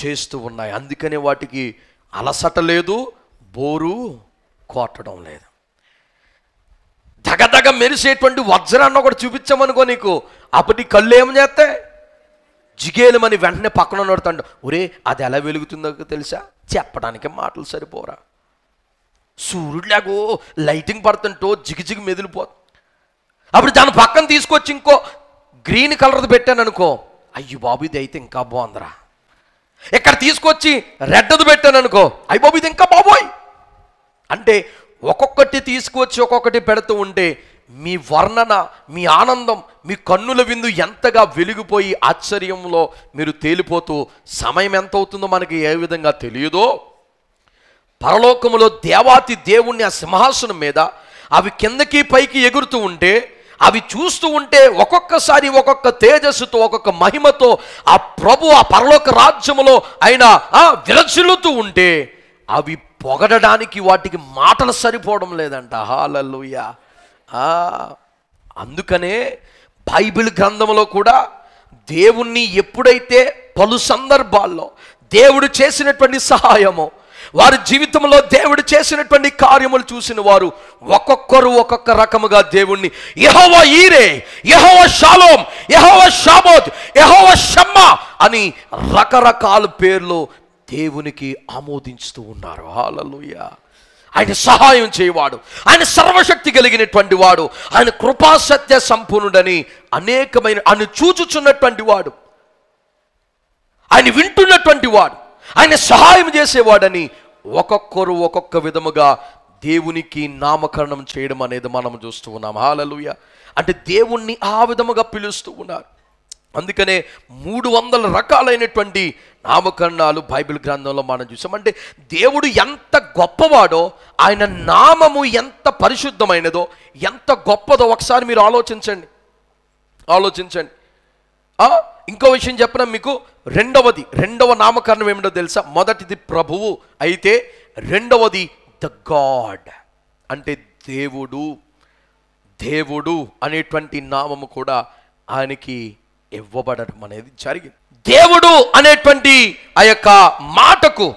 చేస్తూ ఉన్నాయి. అందుకనే వాటికి అలసట లేదు, బోరు కొట్టడం లేదు. దగదగ మెరిసేటువంటి వజ్రాన్ని ఒకటి చూపించామనుకో నీకు, అప్పటి కళ్ళు ఏం చేస్తాయి? జిగేలమని వెంటనే పక్కన నడుతాడు. ఒరే అది ఎలా వెలుగుతుందో తెలుసా? చెప్పడానికి మాటలు సరిపోరా. సూర్యుడిలాగో లైటింగ్ పడుతుంటో జిగిజిగి మెదిలిపోతుంది. అప్పుడు దాని పక్కన తీసుకొచ్చి ఇంకో గ్రీన్ కలర్ది పెట్టాను అనుకో, అయ్యి బాబు ఇది అయితే ఇంకా బాగుందిరా. ఇక్కడ తీసుకొచ్చి రెడ్ది పెట్టాను అనుకో, అయ్యి బాబు ఇది ఇంకా బాబోయ్. అంటే ఒక్కొక్కటి తీసుకొచ్చి ఒక్కొక్కటి పెడుతూ ఉంటే మీ వర్ణన, మీ ఆనందం, మీ కన్నుల విందు ఎంతగా వెలిగిపోయి ఆశ్చర్యంలో మీరు తేలిపోతూ సమయం ఎంత అవుతుందో మనకి ఏ విధంగా తెలియదో, పరలోకములో దేవాతి దేవుణ్ణి ఆ సింహాసనం మీద అవి కిందకి పైకి ఎగురుతూ ఉంటే, అవి చూస్తూ ఉంటే ఒక్కొక్కసారి ఒక్కొక్క తేజస్సుతో ఒక్కొక్క మహిమతో ఆ ప్రభు ఆ పరలోక రాజ్యములో ఆయన విరచిల్లుతూ ఉంటే అవి పొగడడానికి వాటికి మాటలు సరిపోవడం లేదంట. హల్లెలూయా. అందుకనే బైబిల్ గ్రంథంలో కూడా దేవుణ్ణి ఎప్పుడైతే పలు సందర్భాల్లో దేవుడు చేసినటువంటి సహాయమో, వారి జీవితంలో దేవుడు చేసినటువంటి కార్యములు చూసిన వారు ఒక్కొక్కరు ఒక్కొక్క రకముగా దేవుణ్ణి యెహోవా ఈరే, యెహోవా షాలోమ్, యెహోవా షాబోత్, యెహోవా షమ్మా అని రకరకాల పేర్లు దేవునికి ఆమోదించుతూ ఉన్నారు. హల్లెలూయా. ఆయన సహాయం చేయవాడు, ఆయన సర్వశక్తి కలిగినటువంటి వాడు, ఆయన కృపాసత్య సంపూర్ణుడని అనేకమైన, ఆయన చూచుచున్నటువంటి వాడు, ఆయన వింటున్నటువంటి వాడు, ఆయన సహాయం చేసేవాడని ఒక్కొక్కరు ఒక్కొక్క విధముగా దేవునికి నామకరణం చేయడం అనేది మనం చూస్తూ ఉన్నాం. హల్లెలూయా. అంటే దేవుణ్ణి ఆ విధముగా పిలుస్తూ ఉన్నారు. అందుకనే 300 రకాలైనటువంటి నామకరణాలు బైబిల్ గ్రంథంలో మనం చూసాం. అంటే దేవుడు ఎంత గొప్పవాడో, ఆయన నామము ఎంత పరిశుద్ధమైనదో, ఎంత గొప్పదో ఒకసారి మీరు ఆలోచించండి. ఇంకో విషయం చెప్పిన మీకు, రెండవ నామకరణం ఏమిటో తెలుసా? మొదటిది ప్రభువు అయితే రెండవది ద గాడ్, అంటే దేవుడు అనేటువంటి నామము కూడా ఆయనకి ఇవ్వబడడం అనేది జరిగింది. దేవుడు అనేటువంటి ఆ యొక్క మాటకు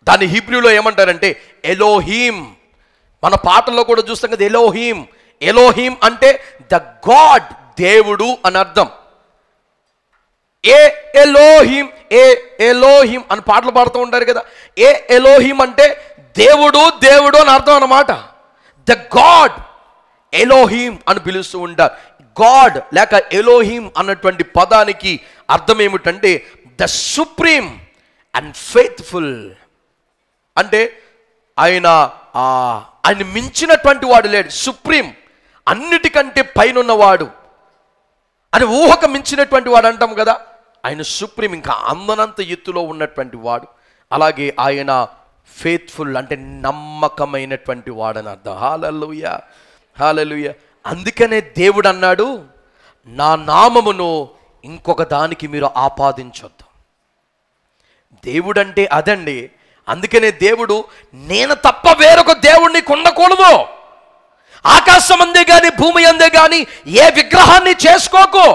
దాని హీబ్రూలో ఏమంటారంటే ఎలోహీం. మన పాటల్లో కూడా చూస్తాం కదా ఎలోహీం. ఎలోహీం అంటే ద గాడ్, దేవుడు అని అర్థం. ఏ ఎలోహిం, ఏ ఎలోహిం అని పాటలు పాడుతూ ఉంటారు కదా. ఏ ఎలోహిం అంటే దేవుడు, దేవుడు అని అర్థం అన్నమాట. ద గాడ్ ఎలోహిం అని పిలుస్తూ ఉంటారు. గాడ్ లేక ఎలోహిం అన్నటువంటి పదానికి అర్థం ఏమిటంటే ద సుప్రీం అండ్ ఫెయిత్ఫుల్. అంటే ఆయన మించినటువంటి వాడు లేడు. సుప్రీం, అన్నిటికంటే పైనున్నవాడు అని, ఊహకు మించినటువంటి వాడు అంటాం కదా. ఆయన సుప్రీం, ఇంకా అందనంత ఎత్తులో ఉన్నటువంటి వాడు. అలాగే ఆయన ఫెయిత్ఫుల్ అంటే నమ్మకమైనటువంటి వాడని అర్థం. హల్లెలూయా, హల్లెలూయా. అందుకనే దేవుడు అన్నాడు, నా నామమును ఇంకొక దానికి మీరు ఆపాదించొద్దు. దేవుడు అంటే అదండి. అందుకనే దేవుడు, నేను తప్ప వేరొక దేవుణ్ణి కొనకూడదు, ఆకాశం అందే కానీ భూమి అందే కానీ ఏ విగ్రహాన్ని చేసుకోకు,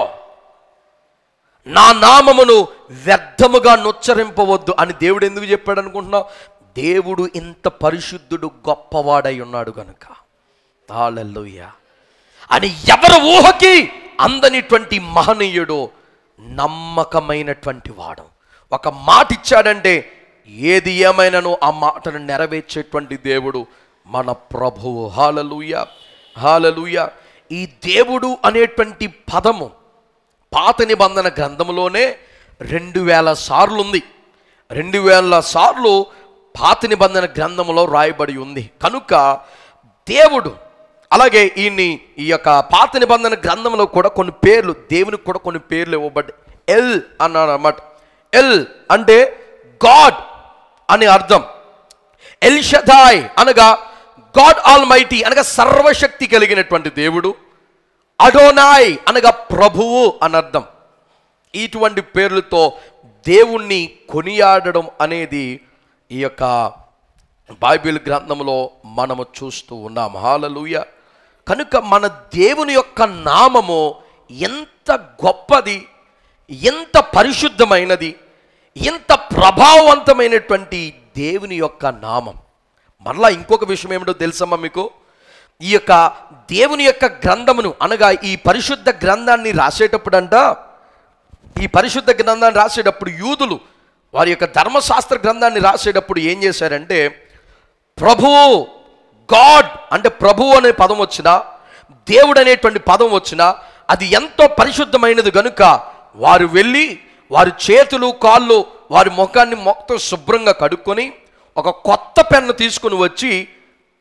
నా నామమును వ్యర్థముగా నొచ్చరింపవద్దు అని దేవుడు ఎందుకు చెప్పాడు అనుకుంటున్నావు? దేవుడు ఇంత పరిశుద్ధుడు, గొప్పవాడై ఉన్నాడు కనుక. హల్లెలూయా. అని ఎవరి ఊహకి అందనిటువంటి మహనీయుడు, నమ్మకమైనటువంటి వాడు. ఒక మాట ఇచ్చాడంటే ఏది ఏమైనాను ఆ మాటను నెరవేర్చేటువంటి దేవుడు మన ప్రభువు. హల్లెలూయా, హల్లెలూయా. ఈ దేవుడు అనేటువంటి పదము పాత నిబంధన గ్రంథంలోనే 2000 సార్లు ఉంది. 2000 సార్లు పాత నిబంధన గ్రంథంలో రాయబడి ఉంది కనుక దేవుడు, అలాగే ఈ యొక్క పాత నిబంధన గ్రంథంలో కూడా కొన్ని పేర్లు, దేవునికి కూడా కొన్ని పేర్లు ఇవ్వబడ్డాయి. ఎల్ అన్నాడు అన్నమాట. ఎల్ అంటే గాడ్ అని అర్థం. ఎల్ షదాయ్ అనగా గాడ్ ఆల్ మైటీ అనగా సర్వశక్తి కలిగినటువంటి దేవుడు. అడోనాయ్ అనగా ప్రభువు అని అర్థం. ఇటువంటి పేర్లతో దేవుణ్ణి కొనియాడడం అనేది ఈ యొక్క బైబిల్ గ్రంథంలో మనము చూస్తూ ఉన్నాం. హల్లెలూయా. కనుక మన దేవుని యొక్క నామము ఎంత గొప్పది, ఎంత పరిశుద్ధమైనది, ఎంత ప్రభావవంతమైనటువంటి దేవుని యొక్క నామం. మరలా ఇంకొక విషయం ఏమిటో తెలుసమ్మా మీకు? ఈ యొక్క దేవుని యొక్క గ్రంథమును అనగా ఈ పరిశుద్ధ గ్రంథాన్ని రాసేటప్పుడంట, ఈ పరిశుద్ధ గ్రంథాన్ని రాసేటప్పుడు యూదులు వారి యొక్క ధర్మశాస్త్ర గ్రంథాన్ని రాసేటప్పుడు ఏం చేశారంటే, ప్రభువు, గాడ్ అంటే ప్రభువు అనే పదం వచ్చినా, దేవుడు అనేటువంటి పదం వచ్చినా అది ఎంతో పరిశుద్ధమైనది కనుక వారు వెళ్ళి వారి చేతులు, కాళ్ళు, వారి ముఖాన్ని మొత్తం శుభ్రంగా కడుక్కొని ఒక కొత్త పెన్ను తీసుకుని వచ్చి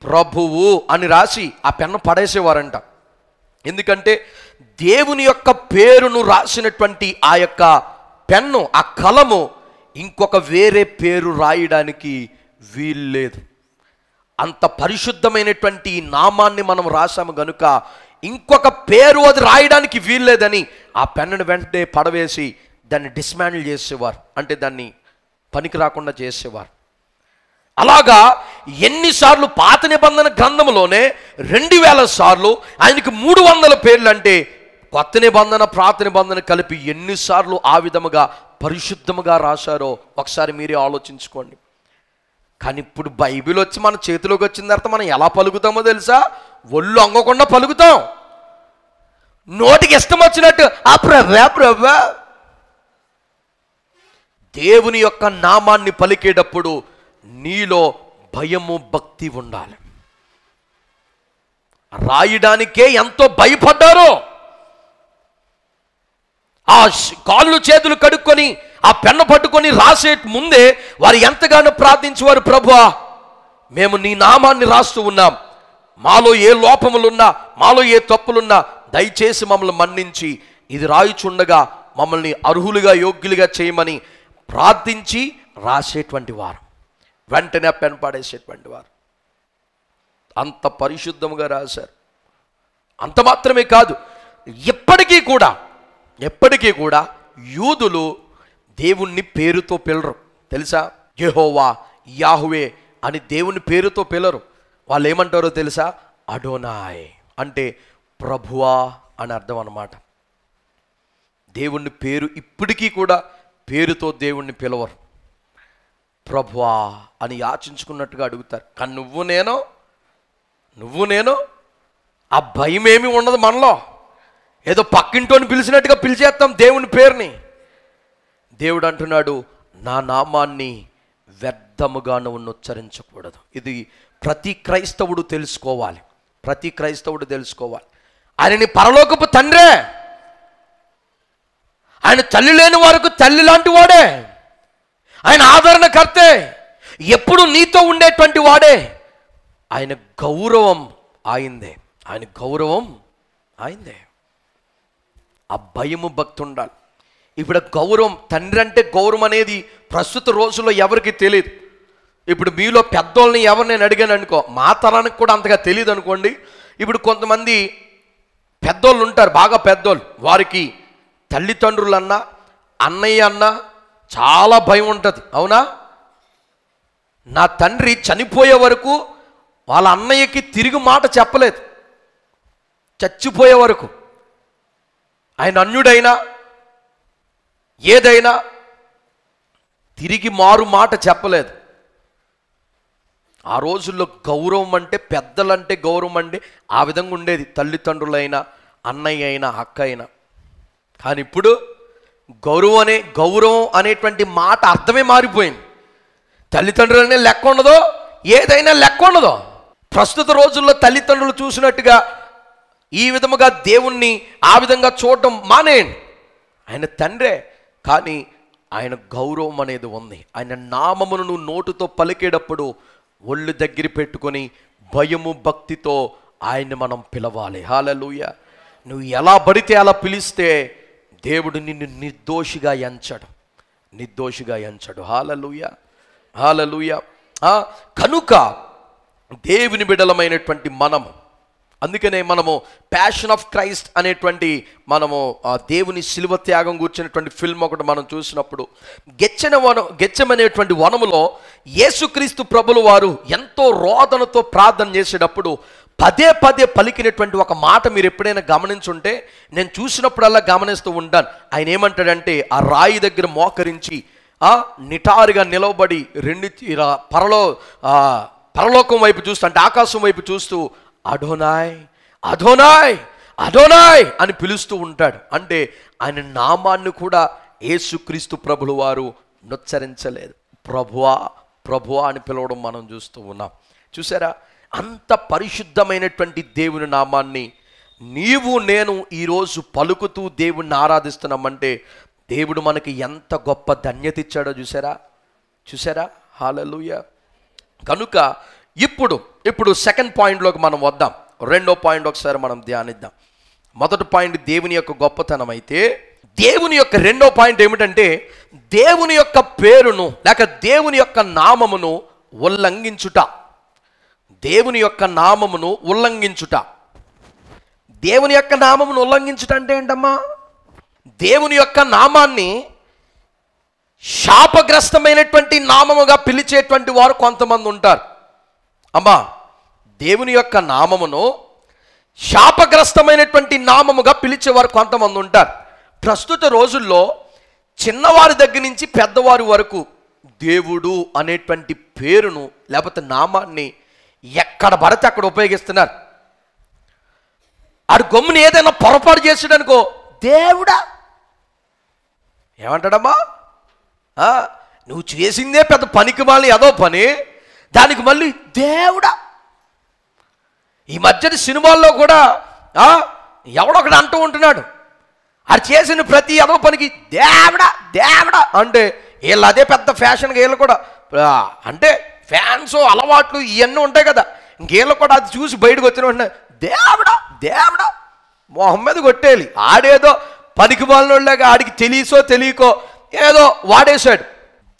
ప్రభువు అని రాసి ఆ పెన్ను పడేసేవారంట. ఎందుకంటే దేవుని యొక్క పేరును రాసినటువంటి ఆ యొక్క పెన్ను, ఆ కలము ఇంకొక వేరే పేరు రాయడానికి వీల్లేదు. అంత పరిశుద్ధమైనటువంటి నామాన్ని మనం రాసాము గనుక ఇంకొక పేరు అది రాయడానికి వీల్లేదని ఆ పెన్నును వెంటనే పడవేసి దాన్ని డిస్మాండిల్ చేసేవారు, అంటే దాన్ని పనికి రాకుండా చేసేవారు. అలాగా ఎన్నిసార్లు పాత నిబంధన గ్రంథంలోనే 2000 సార్లు, ఆయనకి 300 పేర్లు. అంటే కొత్త నిబంధన, పాత నిబంధన కలిపి ఎన్నిసార్లు ఆ విధముగా పరిశుద్ధముగా రాశారో ఒకసారి మీరే ఆలోచించుకోండి. కానీ ఇప్పుడు బైబిల్ వచ్చి మన చేతిలోకి వచ్చిన తర్వాత మనం ఎలా పలుకుతామో తెలుసా? ఒళ్ళు అంగకుండా పలుకుతాం, నోటికి ఇష్టం వచ్చినట్టు ఆ ప్రభా. దేవుని యొక్క నామాన్ని పలికేటప్పుడు నీలో భయము, భక్తి ఉండాలి. రాయడానికే ఎంతో భయపడ్డారో, ఆ కాళ్ళు చేతులు కడుక్కొని ఆ పెన్ను పట్టుకొని రాసే ముందే వారు ఎంతగానో ప్రార్థించేవారు, ప్రభువా మేము నీ నామాన్ని రాస్తూ ఉన్నాం, మాలో ఏ లోపములున్నా, మాలో ఏ తప్పులున్నా దయచేసి మమ్మల్ని మన్నించి ఇది రాయిచుండగా మమ్మల్ని అర్హులుగా, యోగ్యులుగా చేయమని ప్రార్థించి రాసేటువంటి వారు, వెంటనే పెన్ పడేసేటువంటి వారు. అంత పరిశుద్ధముగా రాశారు. అంత మాత్రమే కాదు, ఎప్పటికీ కూడా యూదులు దేవుణ్ణి పేరుతో పిలరు తెలుసా? యెహోవా, యాహ్వే అని దేవుని పేరుతో పిలరు. వాళ్ళు ఏమంటారో తెలుసా? అడోనాయ్ అంటే ప్రభువా అని అర్థం అన్నమాట. దేవుని పేరు ఇప్పటికీ కూడా పేరుతో దేవుణ్ణి పిలవరు. ప్రభువా అని యాచించుకున్నట్టుగా అడుగుతారు. కానీ నువ్వు నేను ఆ భయం ఏమీ ఉండదు మనలో. ఏదో పక్కింటోని పిలిచినట్టుగా పిలిచేస్తాం దేవుని పేరుని. దేవుడు అంటున్నాడు, నా నామాన్ని వ్యర్థముగా నువ్వు ఉచ్చరించకూడదు. ఇది ప్రతి క్రైస్తవుడు తెలుసుకోవాలి. ప్రతి క్రైస్తవుడు తెలుసుకోవాలి. ఆయన నీ పరలోకపు తండ్రే, ఆయన తల్లి లేని వారికి తల్లి లాంటి వాడే, ఆయన ఆదరణకర్తే, ఎప్పుడు నీతో ఉండేటువంటి వాడే. ఆయన గౌరవం ఆయిందే, ఆయన గౌరవం ఆయిందే. ఆ భయము భక్తి ఉండాలి. ఇప్పుడు గౌరవం, తండ్రి అంటే గౌరవం అనేది ప్రస్తుత రోజుల్లో ఎవరికి తెలియదు. ఇప్పుడు మీలో పెద్దోళ్ళని ఎవరు నేను అడిగాను అనుకో, మా తరానికి కూడా అంతగా తెలియదు అనుకోండి. ఇప్పుడు కొంతమంది పెద్దోళ్ళు ఉంటారు, బాగా పెద్దోళ్ళు, వారికి తల్లిదండ్రులన్నా అన్నయ్య అన్నా చాలా భయం ఉంటుంది. అవునా? నా తండ్రి చనిపోయే వరకు వాళ్ళ అన్నయ్యకి తిరిగి మాట చెప్పలేదు. చచ్చిపోయే వరకు ఆయన అన్యుడైనా ఏదైనా తిరిగి మారు మాట చెప్పలేదు. ఆ రోజుల్లో గౌరవం అంటే, పెద్దలంటే గౌరవం అంటే ఆ విధంగా ఉండేది, తల్లిదండ్రులైనా అన్నయ్య అయినా అక్క అయినా. కానీ ఇప్పుడు గౌరవం అనేటువంటి మాట అర్థమే మారిపోయింది. తల్లిదండ్రులనే లెక్క ఉండదో, ఏదైనా లెక్క ఉండదో. ప్రస్తుత రోజుల్లో తల్లిదండ్రులు చూసినట్టుగా ఈ విధముగా దేవుణ్ణి ఆ విధంగా చూడటం మానేయండి. ఆయన తండ్రే, కానీ ఆయన గౌరవం అనేది ఉంది. ఆయన నామమును నువ్వు నోటుతో పలికేటప్పుడు ఒళ్ళు దగ్గర పెట్టుకొని భయము భక్తితో ఆయన్ని మనం పిలవాలి. హల్లెలూయా. నువ్వు ఎలా పడితే అలా పిలిస్తే దేవుడు నిన్ను నిర్దోషిగా ఎంచడు, నిర్దోషిగా ఎంచడు. హల్లెలూయా, హల్లెలూయా. కనుక దేవుని బిడ్డలమైనటువంటి మనము, అందుకనే మనము ప్యాషన్ ఆఫ్ క్రైస్ట్ అనేటువంటి మనము దేవుని శిలువ త్యాగం కూర్చున్నటువంటి ఫిల్మ్ ఒకటి మనం చూసినప్పుడు, గెచ్చమనేటువంటి వనములో యేసుక్రీస్తు ప్రభులు వారు ఎంతో రోదనతో ప్రార్థన చేసేటప్పుడు పదే పదే పలికినటువంటి ఒక మాట మీరు ఎప్పుడైనా గమనించుంటే, నేను చూసినప్పుడల్లా గమనిస్తూ ఉంటాను. ఆయన ఏమంటాడంటే, ఆ రాయి దగ్గర మోకరించి నిటారుగా నిలవబడి పరలోకం వైపు చూస్తూ, అంటే ఆకాశం వైపు చూస్తూ అడోనాయ్ అడోనాయ్ అడోనాయ్ అని పిలుస్తూ ఉంటాడు. అంటే ఆయన నామాన్ని కూడా యేసుక్రీస్తు ప్రభులు వారు నొచ్చరించలేదు. ప్రభువా ప్రభువా అని పిలవడం మనం చూస్తూ ఉన్నాం. చూసారా? అంత పరిశుద్ధమైనటువంటి దేవుని నామాన్ని నీవు నేను ఈరోజు పలుకుతూ దేవుణ్ణి ఆరాధిస్తున్నామంటే దేవుడు మనకి ఎంత గొప్ప ధన్యత ఇచ్చాడో చూసారా? చూసారా? హల్లెలూయా. కనుక ఇప్పుడు సెకండ్ పాయింట్లోకి మనం వద్దాం. రెండో పాయింట్ ఒకసారి మనం ధ్యానిద్దాం. మొదటి పాయింట్ దేవుని యొక్క గొప్పతనం అయితే, దేవుని యొక్క రెండో పాయింట్ ఏమిటంటే, దేవుని యొక్క పేరును లేక దేవుని యొక్క నామమును ఉల్లంఘించుట. దేవుని యొక్క నామమును ఉల్లంఘించుట. దేవుని యొక్క నామమును ఉల్లంఘించుట అంటే ఏంటమ్మా? దేవుని యొక్క నామాన్ని శాపగ్రస్తమైనటువంటి నామముగా పిలిచేటువంటి వారు కొంతమంది ఉంటారు. అమ్మా, దేవుని యొక్క నామమును శాపగ్రస్తమైనటువంటి నామముగా పిలిచేవారు కొంతమంది ఉంటారు. ప్రస్తుత రోజుల్లో చిన్నవారి దగ్గర నుంచి పెద్దవారి వరకు దేవుడు అనేటువంటి పేరును లేకపోతే నామాన్ని ఎక్కడ పడితే అక్కడ ఉపయోగిస్తున్నారు. ఆడు గమ్ముని ఏదైనా పొరపాటు చేసాడనుకో, దేవుడా ఏమంటాడమ్మా? నువ్వు చేసిందే పెద్ద పనికి మళ్ళీ ఏదో పని, దానికి మళ్ళీ దేవుడా. ఈ మధ్యన సినిమాల్లో కూడా ఎవడొకడు అంటూ ఉంటున్నాడు, అది చేసిన ప్రతి ఏదో పనికి దేవుడా దేవుడా అంటే వీళ్ళు అదే పెద్ద ఫ్యాషన్గా వీళ్ళు కూడా, అంటే ఫ్యాన్స్ అలవాట్లు ఇవన్నీ ఉంటాయి కదా, ఇంకేళ్ళు కూడా అది చూసి బయటకు వచ్చిన వెంటనే దేవుడా దేవుడా మొహం మీద కొట్టేయాలి. ఆడేదో పనికి మాలినోళ్ళగా ఆడికి తెలియకో ఏదో వాడేశాడు.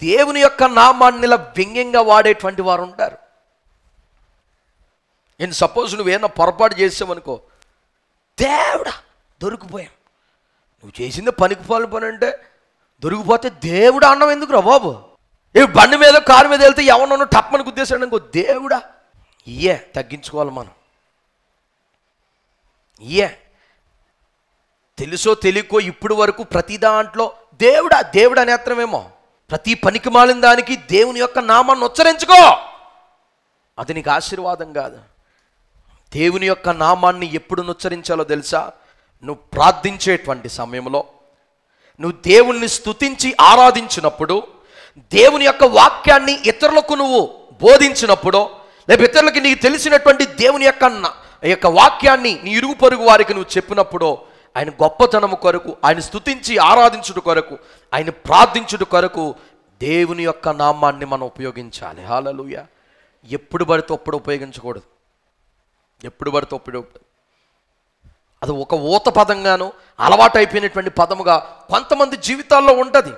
దేవుని యొక్క నామాన్ని ఇలా వ్యంగ్యంగా వాడేటువంటి వారు ఉంటారు. నేను సపోజ్ నువ్వేమన్నా పొరపాటు చేసావనుకో, దేవుడా దొరికిపోయాం. నువ్వు చేసింది పనికి పని అంటే దొరికిపోతే దేవుడా అన్నం ఎందుకు రా బాబు? బండి మీద కారు మీద వెళ్తే ఎవరన్నా టప్పని గుద్దేశాడు అనుకో, దేవుడా. తగ్గించుకోవాలి మనం. తెలుసో తెలియకో ఇప్పుడు వరకు ప్రతి దాంట్లో దేవుడా దేవుడా నేత్రమేమో. ప్రతి పనికి మాలిన దానికి దేవుని యొక్క నామాన్ని ఉచ్చరించుకో, అది నీకు ఆశీర్వాదం కాదు. దేవుని యొక్క నామాన్ని ఎప్పుడు ఉచ్చరించాలో తెలుసా? నువ్వు ప్రార్థించేటువంటి సమయంలో, నువ్వు దేవుణ్ణి స్తుతించి ఆరాధించినప్పుడు, దేవుని యొక్క వాక్యాన్ని ఇతరులకు నువ్వు బోధించినప్పుడు, లేకపోతే ఇతరులకి నీకు తెలిసినటువంటి దేవుని యొక్క వాక్యాన్ని నీ ఇరుగు పొరుగు వారికి నువ్వు చెప్పినప్పుడు, ఆయన గొప్పతనము కొరకు, ఆయన స్తుతించి ఆరాధించుట కొరకు, ఆయన ప్రార్థించుట కొరకు దేవుని యొక్క నామాన్ని మనం ఉపయోగించాలి. హల్లెలూయా. ఎప్పుడు పడితే అప్పుడు ఉపయోగించకూడదు. ఎప్పుడు పడితే అప్పుడు అది ఒక ఊత పదంగాను అలవాటు అయిపోయినటువంటి పదముగా కొంతమంది జీవితాల్లో ఉంటుంది.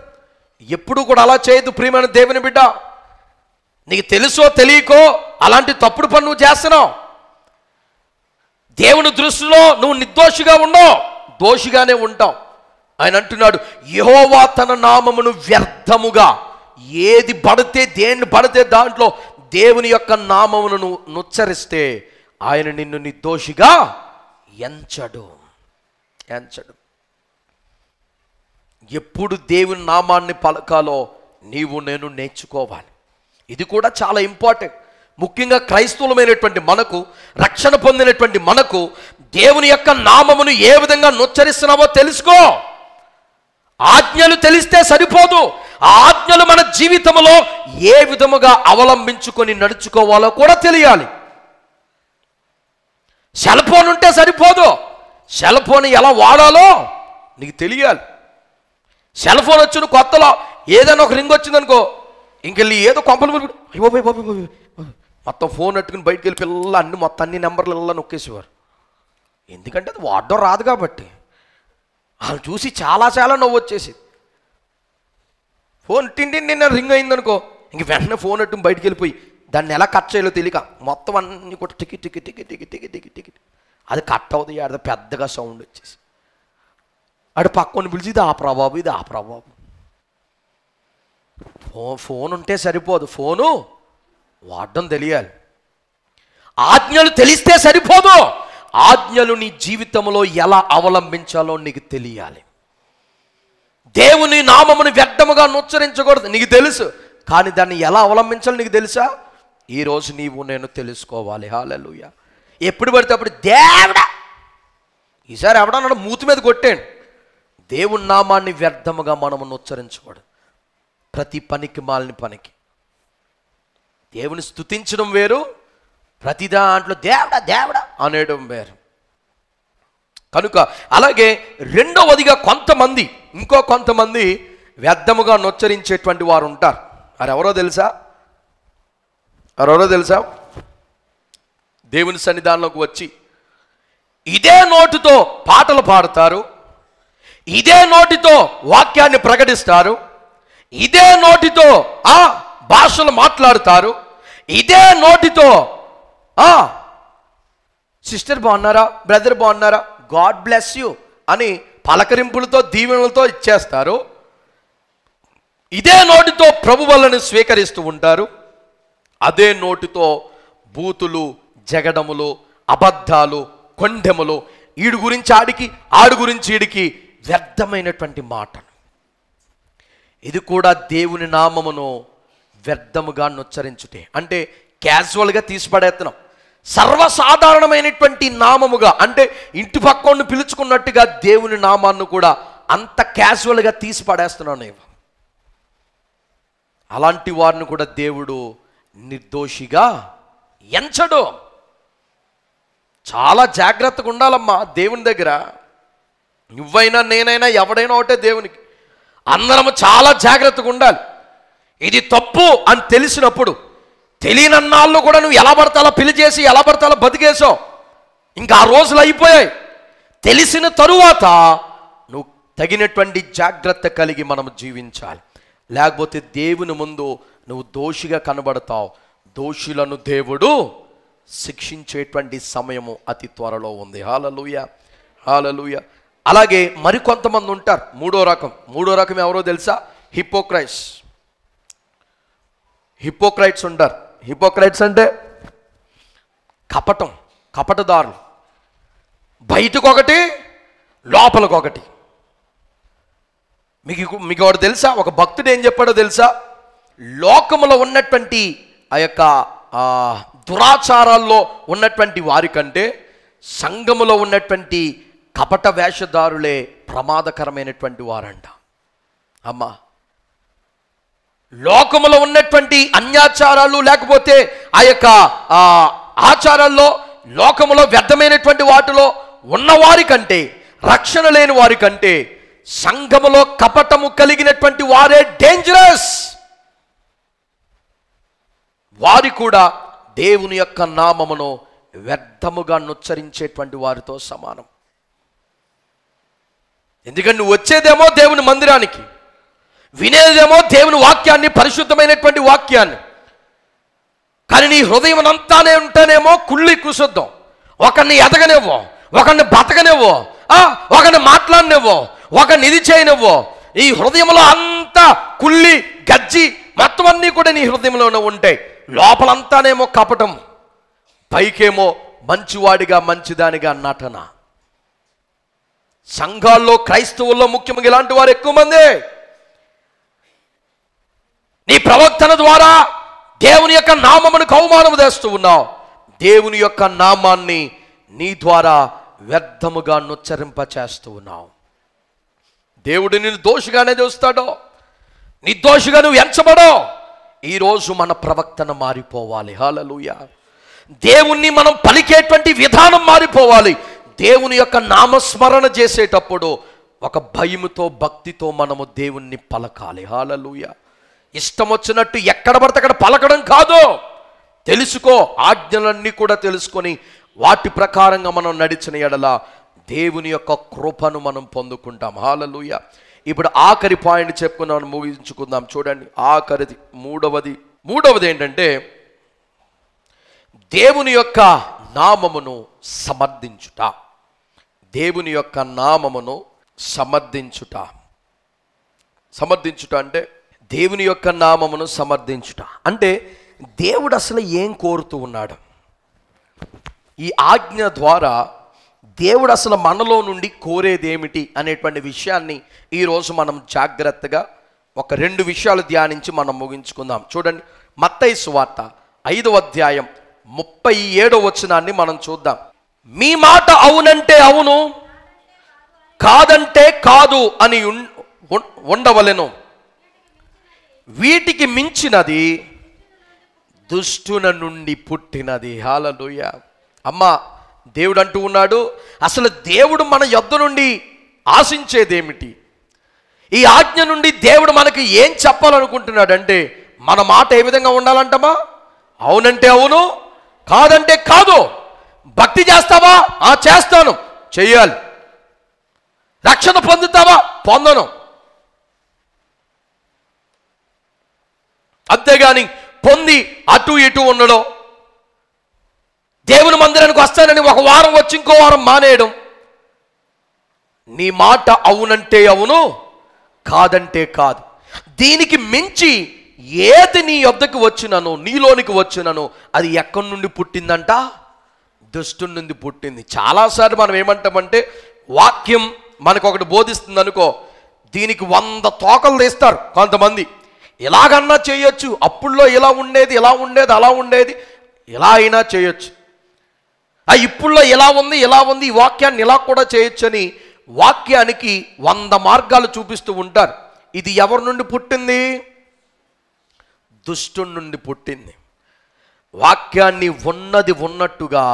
ఎప్పుడు కూడా అలా చేయదు ప్రియమైన దేవుని బిడ్డ. నీకు తెలుసో తెలియకో అలాంటి తప్పుడు పని నువ్వు చేస్తున్నావు. దేవుని దృష్టిలో నువ్వు నిర్దోషిగా ఉండవు, దోషిగానే ఉంటావు. ఆయన అంటున్నాడు, యెహోవా తన నామమును వ్యర్థముగా, ఏది పడితే దేన్ని పడితే దాంట్లో దేవుని యొక్క నామమును నువ్వు ఉచ్చరిస్తే ఆయన నిన్ను నిర్దోషిగా ఎంచడు. ఎప్పుడు దేవుని నామాన్ని పలకాలో నీవు నేను నేర్చుకోవాలి. ఇది కూడా చాలా ఇంపార్టెంట్. ముఖ్యంగా క్రైస్తవులమైనటువంటి మనకు, రక్షణ పొందినటువంటి మనకు దేవుని యొక్క నామమును ఏ విధంగా ఉచ్చరిస్తున్నావో తెలుసుకో. ఆజ్ఞలు తెలిస్తే సరిపోదు, ఆ ఆజ్ఞలు మన జీవితంలో ఏ విధముగా అవలంబించుకొని నడుచుకోవాలో కూడా తెలియాలి. సెల్ ఫోన్ ఉంటే సరిపోదు, సెల్ ఫోన్ ఎలా వాడాలో నీకు తెలియాలి. సెల్ ఫోన్ వచ్చిన కొత్తలో ఏదైనా ఒక రింగ్ వచ్చిందనుకో, ఇంకెళ్ళి ఏదో కొంపలు మొత్తం ఫోన్ పెట్టుకుని బయటికి వెళ్ళి పిల్లలు అన్ని నెంబర్లు ఇలా నొక్కేసేవారు. ఎందుకంటే అది వాడడం రాదు కాబట్టి. వాళ్ళు చూసి చాలా నవ్వు వచ్చేసి, ఫోన్ నిన్న రింగ్ అయిందనుకో, ఇంక వెంటనే ఫోన్ అట్టు బయటికి వెళ్ళిపోయి దాన్ని ఎలా కట్ చేయాలో తెలియక మొత్తం అన్ని కూడా టికెట్ అది కట్ అవుతుంది. ఆడ పెద్దగా సౌండ్ వచ్చేసి ఆడు పక్కన పిలిచి ఇది ఆపరా బాబు. ఫోన్ ఉంటే సరిపోదు, ఫోను వాడడం తెలియాలి. ఆజ్ఞలు తెలిస్తే సరిపోదు, ఆజ్ఞలు నీ జీవితంలో ఎలా అవలంబించాలో నీకు తెలియాలి. దేవుని నామమును వ్యర్థముగా ఉచ్చరించకూడదు, నీకు తెలుసు. కానీ దాన్ని ఎలా అవలంబించాలో నీకు తెలుసా? ఈరోజు నీవు నేను తెలుసుకోవాలి. హల్లెలూయా. ఎప్పుడు పడితే అప్పుడు దేవుడా, ఈసారి ఎవడన్నా మూతి మీద కొట్టేయండి. దేవుని నామాన్ని వ్యర్థముగా మనము ఉచ్చరించకూడదు. ప్రతి పనికి మాలిన పనికి దేవుని స్తుతించడం వేరు, ప్రతి దాంట్లో దేవుడా అనేయడం వేరు. కనుక అలాగే రెండవదిగా ఇంకో కొంతమంది వ్యర్థముగా నొచ్చరించేటువంటి వారు ఉంటారు. ఎవరో తెలుసా? దేవుని సన్నిధానంలోకి వచ్చి ఇదే నోటితో పాటలు పాడతారు, ఇదే నోటితో వాక్యాన్ని ప్రకటిస్తారు, ఇదే నోటితో భాషలు మాట్లాడతారు, ఇదే నోటితో సిస్టర్ బాగున్నారా, బ్రదర్ బాగున్నారా, గాడ్ బ్లెస్ యూ అని పలకరింపులతో దీవెనలతో ఇచ్చేస్తారు. ఇదే నోటితో ప్రభు వల్లని స్వీకరిస్తూ ఉంటారు. అదే నోటితో బూతులు, జగడములు, అబద్ధాలు, కొండెములు, ఈడు గురించి ఆడికి, ఆడు గురించి ఈడికి వ్యర్థమైనటువంటి మాటలు. ఇది కూడా దేవుని నామమును వ్యర్థముగా ఉచ్చరించుటే, అంటే క్యాజువల్గా తీసిపడేస్తున్నాం. సర్వసాధారణమైనటువంటి నామముగా, అంటే ఇంటి పక్కను పిలుచుకున్నట్టుగా దేవుని నామాన్ని కూడా అంత క్యాజువల్గా తీసి పడేస్తున్నాను. అలాంటి వారిని కూడా దేవుడు నిర్దోషిగా ఎంచడు. చాలా జాగ్రత్తగా ఉండాలమ్మా దేవుని దగ్గర. నువ్వైనా నేనైనా ఎవడైనా ఒకటే దేవునికి. అందరము చాలా జాగ్రత్తగా ఉండాలి. ఇది తప్పు అని తెలిసినప్పుడు, తెలియనన్నాళ్ళు కూడా నువ్వు ఎలా పడతాలో పెళ్లి చేసి ఎలా పడతాలో బతికేసావు, ఇంకా ఆ రోజులు అయిపోయాయి. తెలిసిన తరువాత నువ్వు తగినటువంటి జాగ్రత్త కలిగి మనం జీవించాలి. లేకపోతే దేవుని ముందు నువ్వు దోషిగా కనబడతావు. దోషులను దేవుడు శిక్షించేటువంటి సమయము అతి త్వరలో ఉంది. హల్లెలూయా, హల్లెలూయా. అలాగే మరికొంతమంది ఉంటారు. మూడో రకం ఎవరో తెలుసా? హిపోక్రైట్స్ ఉంటారు. హిపోక్రైట్స్ అంటే కపటదారులు. బయటకొకటి, లోపలికొకటి. మీకు ఒకటి తెలుసా? ఒక భక్తుడు ఏం చెప్పాడో తెలుసా? లోకములో ఉన్నటువంటి ఆ యొక్క దురాచారాల్లో ఉన్నటువంటి వారి కంటే సంఘములో ఉన్నటువంటి కపట వేషధారులే ప్రమాదకరమైనటువంటి వారంట. అమ్మా, లోకములో ఉన్నటువంటి అన్యాచారాలు లేకపోతే ఆ యొక్క ఆచారాల్లో, లోకములో వ్యర్థమైనటువంటి వాటిలో ఉన్నవారి కంటే, రక్షణ లేని వారి కంటే సంఘములో కపటము కలిగినటువంటి వారే డేంజరస్. వారి కూడా దేవుని యొక్క నామమును వ్యర్థముగా నుచ్చరించేటువంటి వారితో సమానం. ఎందుకంటే నువ్వు వచ్చేదేమో దేవుని మందిరానికి, వినేదేమో దేవుని వాక్యాన్ని, పరిశుద్ధమైనటువంటి వాక్యాన్ని, కానీ నీ హృదయం అంతానే ఉంటేనేమో కుళ్ళి కుశుద్ధం. ఒకరిని ఎదగనివ్వో, ఒకరిని బతకనివ్వో, ఒకరిని మాట్లాడనివ్వో, ఒకరిని ఇది చేయనివ్వో. ఈ హృదయంలో అంతా కుళ్ళి గజ్జి మొత్తం అన్నీ కూడా నీ హృదయంలోనే ఉంటాయి. లోపలంతానేమో కపటం, పైకేమో మంచివాడిగా మంచిదానిగా నటన. సంఘాల్లో, క్రైస్తవుల్లో ముఖ్యంగా ఇలాంటి వారు ఎక్కువ మంది. నీ ప్రవర్తన ద్వారా దేవుని యొక్క నామమును అవమానము చేస్తూ ఉన్నావు. దేవుని యొక్క నామాన్ని నీ ద్వారా వ్యర్థముగా నుచ్చరింప చేస్తూ ఉన్నావు. దేవుడు నిన్ను దోషిగానే చూస్తాడో, నిర్దోషిగా నువ్వు ఎంచబడో. ఈరోజు మన ప్రవర్తన మారిపోవాలి. హల్లెలూయా. దేవుణ్ణి మనం పలికేటువంటి విధానం మారిపోవాలి. దేవుని యొక్క నామస్మరణ చేసేటప్పుడు ఒక భయముతో, భక్తితో మనము దేవుణ్ణి పలకాలి. హల్లెలూయా. ఇష్టం వచ్చినట్టు ఎక్కడ పడితే అక్కడ పలకడం కాదు. తెలుసుకో, ఆజ్ఞలన్నీ కూడా తెలుసుకొని వాటి ప్రకారంగా మనం నడిచిన ఎడల దేవుని యొక్క కృపను మనం పొందుకుంటాం. హల్లెలూయా. ఇప్పుడు ఆఖరి పాయింట్ చెప్పుకున్నాం, ముగించుకుందాం. చూడండి, ఆఖరిది మూడవది ఏంటంటే దేవుని యొక్క నామమును సమర్థించుట. దేవుని యొక్క నామమును సమర్థించుట. సమర్థించుట అంటే దేవుని యొక్క నామమును సమర్థించుట అంటే దేవుడు అసలు ఏం కోరుతూ ఉన్నాడు? ఈ ఆజ్ఞ ద్వారా దేవుడు అసలు మనలో నుండి కోరేదేమిటి అనేటువంటి విషయాన్ని ఈరోజు మనం జాగ్రత్తగా ఒక 2 విషయాలు ధ్యానించి మనం ముగించుకుందాం. చూడండి, మత్తయి సువార్త 5వ అధ్యాయం 37వ వచనాన్ని మనం చూద్దాం. మీ మాట అవునంటే అవును, కాదంటే కాదు అని ఉండవలెను. వీటికి మించినది దుష్టుల నుండి పుట్టినది. హల్లెలూయా. అమ్మా, దేవుడు అంటూ ఉన్నాడు, అసలు దేవుడు మన యొద్ద నుండి ఆశించేదేమిటి? ఈ ఆజ్ఞ నుండి దేవుడు మనకి ఏం చెప్పాలనుకుంటున్నాడంటే మన మాట ఏ విధంగా ఉండాలంటమా? అవునంటే అవును, కాదంటే కాదు. భక్తి చేస్తావా? చేస్తాను, చెయ్యాలి. రక్షణ పొందుతావా? పొందను. అంతేగాని పొంది అటు ఇటు ఉండడం, దేవుని మందిరానికి వస్తానని ఒక వారం వచ్చి ఇంకో వారం మానేయడం. నీ మాట అవునంటే అవును, కాదంటే కాదు. దీనికి మించి ఏది నీ యొద్దకు వచ్చినను, నీలోనికి వచ్చినను, అది ఎక్కడి నుండి పుట్టిందంట? దుష్టుని నుండి పుట్టింది. చాలాసార్లు మనం ఏమంటామంటే, వాక్యం మనకు ఒకటి బోధిస్తుంది అనుకో, దీనికి 100 తోకలు తీస్తారు కొంతమంది. ఎలాగన్నా చేయొచ్చు, అప్పుల్లో ఇలా ఉండేది, ఇలా ఉండేది, అలా ఉండేది, ఇలా అయినా చేయొచ్చు. ఇప్పుడులో ఎలా ఉంది, ఇలా ఉంది, ఈ వాక్యాన్ని ఇలా కూడా చేయొచ్చు అని వాక్యానికి 100 మార్గాలు చూపిస్తూ ఉంటారు. ఇది ఎవరి నుండి పుట్టింది? దుష్టుని నుండి పుట్టింది. వాక్యాన్ని ఉన్నది ఉన్నట్టుగా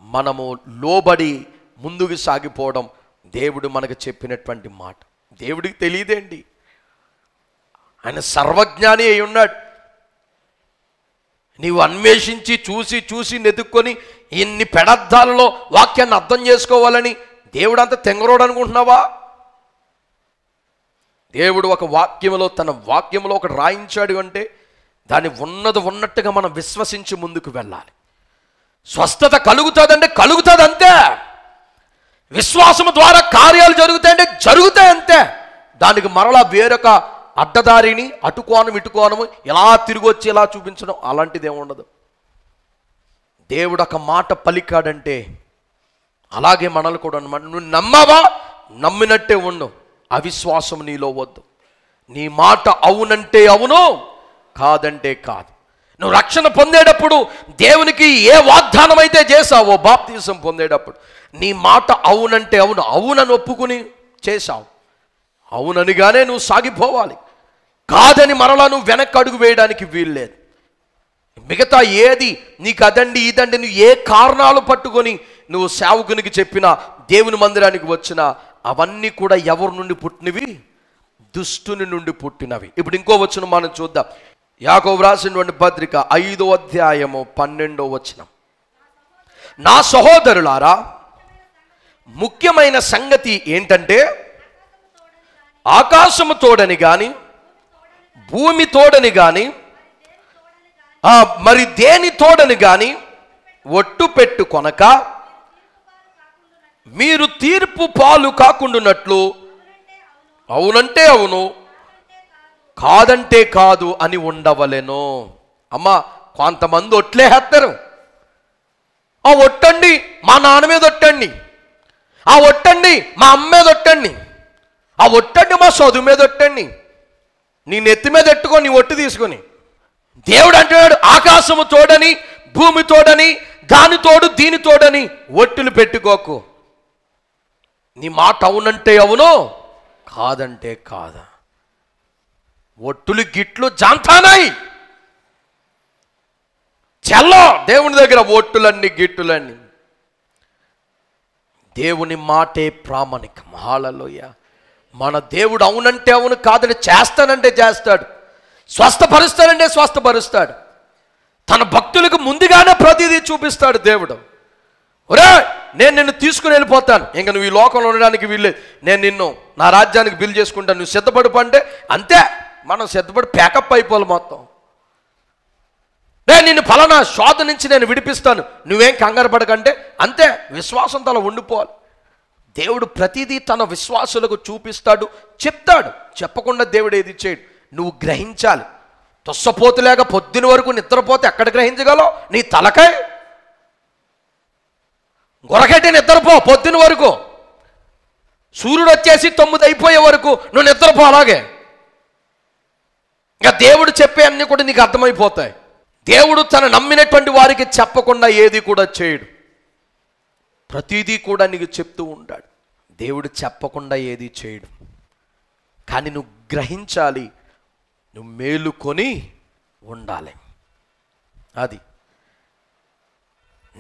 మనము లోబడి ముందుకు సాగిపోవడం దేవుడు మనకు చెప్పినటువంటి మాట. దేవుడికి తెలియదేంటి? ఆయన సర్వజ్ఞాని అయి ఉన్నాడు. నీవు అన్వేషించి చూసి చూసి నెతుక్కొని ఇన్ని పెడర్థాలలో వాక్యాన్ని అర్థం చేసుకోవాలని దేవుడు అంత తెంగరోడు అనుకుంటున్నావా? దేవుడు ఒక వాక్యంలో, తన వాక్యంలో ఒకటి రాయించాడు అంటే దాన్ని ఉన్నది ఉన్నట్టుగా మనం విశ్వసించి ముందుకు వెళ్ళాలి. స్వస్థత కలుగుతుందంటే కలుగుతుంది అంతే. విశ్వాసము ద్వారా కార్యాలు జరుగుతాయంటే జరుగుతాయి అంతే. దానికి మరలా వేరొక అడ్డదారిని, అటుకోనం ఇటుకోనము ఇలా తిరిగి వచ్చి ఇలా చూపించడం అలాంటిది ఏమి ఉండదు. దేవుడు ఒక మాట పలికాడంటే అలాగే మనల్ని కూడా అన్నమాట. నువ్వు నమ్మావా? నమ్మినట్టే ఉండు. అవిశ్వాసం నీలో వద్దు. నీ మాట అవునంటే అవును, కాదంటే కాదు. నువ్వు రక్షణ పొందేటప్పుడు దేవునికి ఏ వాగ్దానం అయితే చేసావో, బాప్తిసం పొందేటప్పుడు నీ మాట అవునంటే అవును, అవునని ఒప్పుకుని చేశావు. అవుననిగానే నువ్వు సాగిపోవాలి. కాదని మరలా నువ్వు వెనక్కి అడుగు వేయడానికి వీల్లేదు. మిగతా ఏది నీకు అదండి ఇదండి నువ్వు ఏ కారణాలు పట్టుకొని నువ్వు సేవకునికి చెప్పినా, దేవుని మందిరానికి వచ్చినా, అవన్నీ కూడా ఎవరి నుండి పుట్టినవి? దుష్టుని నుండి పుట్టినవి. ఇప్పుడు ఇంకో వచనం మనం చూద్దాం. యాకోబు రాసినటువంటి పత్రిక 5వ అధ్యాయము 12వ వచనం. నా సహోదరులారా, ముఖ్యమైన సంగతి ఏంటంటే ఆకాశము తోడని గాని భూమి తోడని గాని మరి దేని తోడని గాని ఒట్టు పెట్టు కొనక మీరు తీర్పు పాలు కాకుండానట్లు అవునంటే అవును, కాదంటే కాదు అని ఉండవలెను. అమ్మా, కొంతమంది ఒట్లేస్తారు. ఆ ఒట్టండి మా నాన్న మీద ఒట్టండి, ఆ ఒట్టండి మా అమ్మ మీద ఒట్టండి, ఆ ఒట్టండి మా చదువు మీద ఒట్టండి. నీ నెత్తి మీద ఎట్టుకొని నీ ఒట్టు తీసుకొని దేవుడు అంటున్నాడు, ఆకాశము తోడని భూమి తోడని దాని తోడు దీని తోడని ఒట్టులు పెట్టుకోకు. నీ మాట అవునంటే అవును, కాదంటే కాదా. ఒట్టులు గిట్లు జాంతానాయి చెల్లో దేవుని దగ్గర ఒట్టులన్నీ గిట్టులన్నీ. దేవుని మాటే ప్రామాణికం. హల్లెలూయ. మన దేవుడు అవునంటే అవును, కాదని చేస్తానంటే చేస్తాడు, స్వస్థపరుస్తానంటే స్వస్థపరుస్తాడు. తన భక్తులకు ముందుగానే ప్రతిదీ చూపిస్తాడు దేవుడు. ఒరే, నేను నిన్ను తీసుకుని వెళ్ళిపోతాను, ఇంకా నువ్వు ఈ లోకంలో ఉండడానికి వీల్లేదు, నేను నిన్ను నా రాజ్యానికి బిల్ చేసుకుంటాను, నువ్వు సిద్ధపడిపో అంటే అంతే. మనం సిద్ధపడి ప్యాకప్ అయిపోవాలి మొత్తం. నేను నిన్ను ఫలానా శోధ నుంచి నేను విడిపిస్తాను, నువ్వేం కంగారు పడకంటే అంతే. విశ్వాసంతో అలా ఉండిపోవాలి. దేవుడు ప్రతిదీ తన విశ్వాసులకు చూపిస్తాడు, చెప్తాడు. చెప్పకుండా దేవుడు ఏది చేయడు. నువ్వు గ్రహించాలి. తొస్సపోతులేక పొద్దున వరకు నిద్రపోతే ఎక్కడ గ్రహించగలవు? నీ తలకాయ గొరకైతే నిద్రపో పొద్దున వరకు, సూర్యుడు వచ్చేసి 9 అయిపోయే వరకు నువ్వు నిద్రపో. అలాగే ఇంకా దేవుడు చెప్పే అన్నీ కూడా నీకు అర్థమైపోతాయి. దేవుడు తన నమ్మినటువంటి వారికి చెప్పకుండా ఏది కూడా చేయడు. ప్రతిదీ కూడా నీకు చెప్తూ ఉంటాడు. దేవుడు చెప్పకుండా ఏది చేయడు. కానీ నువ్వు గ్రహించాలి, నువ్వు మేలుకొని ఉండాలి. అది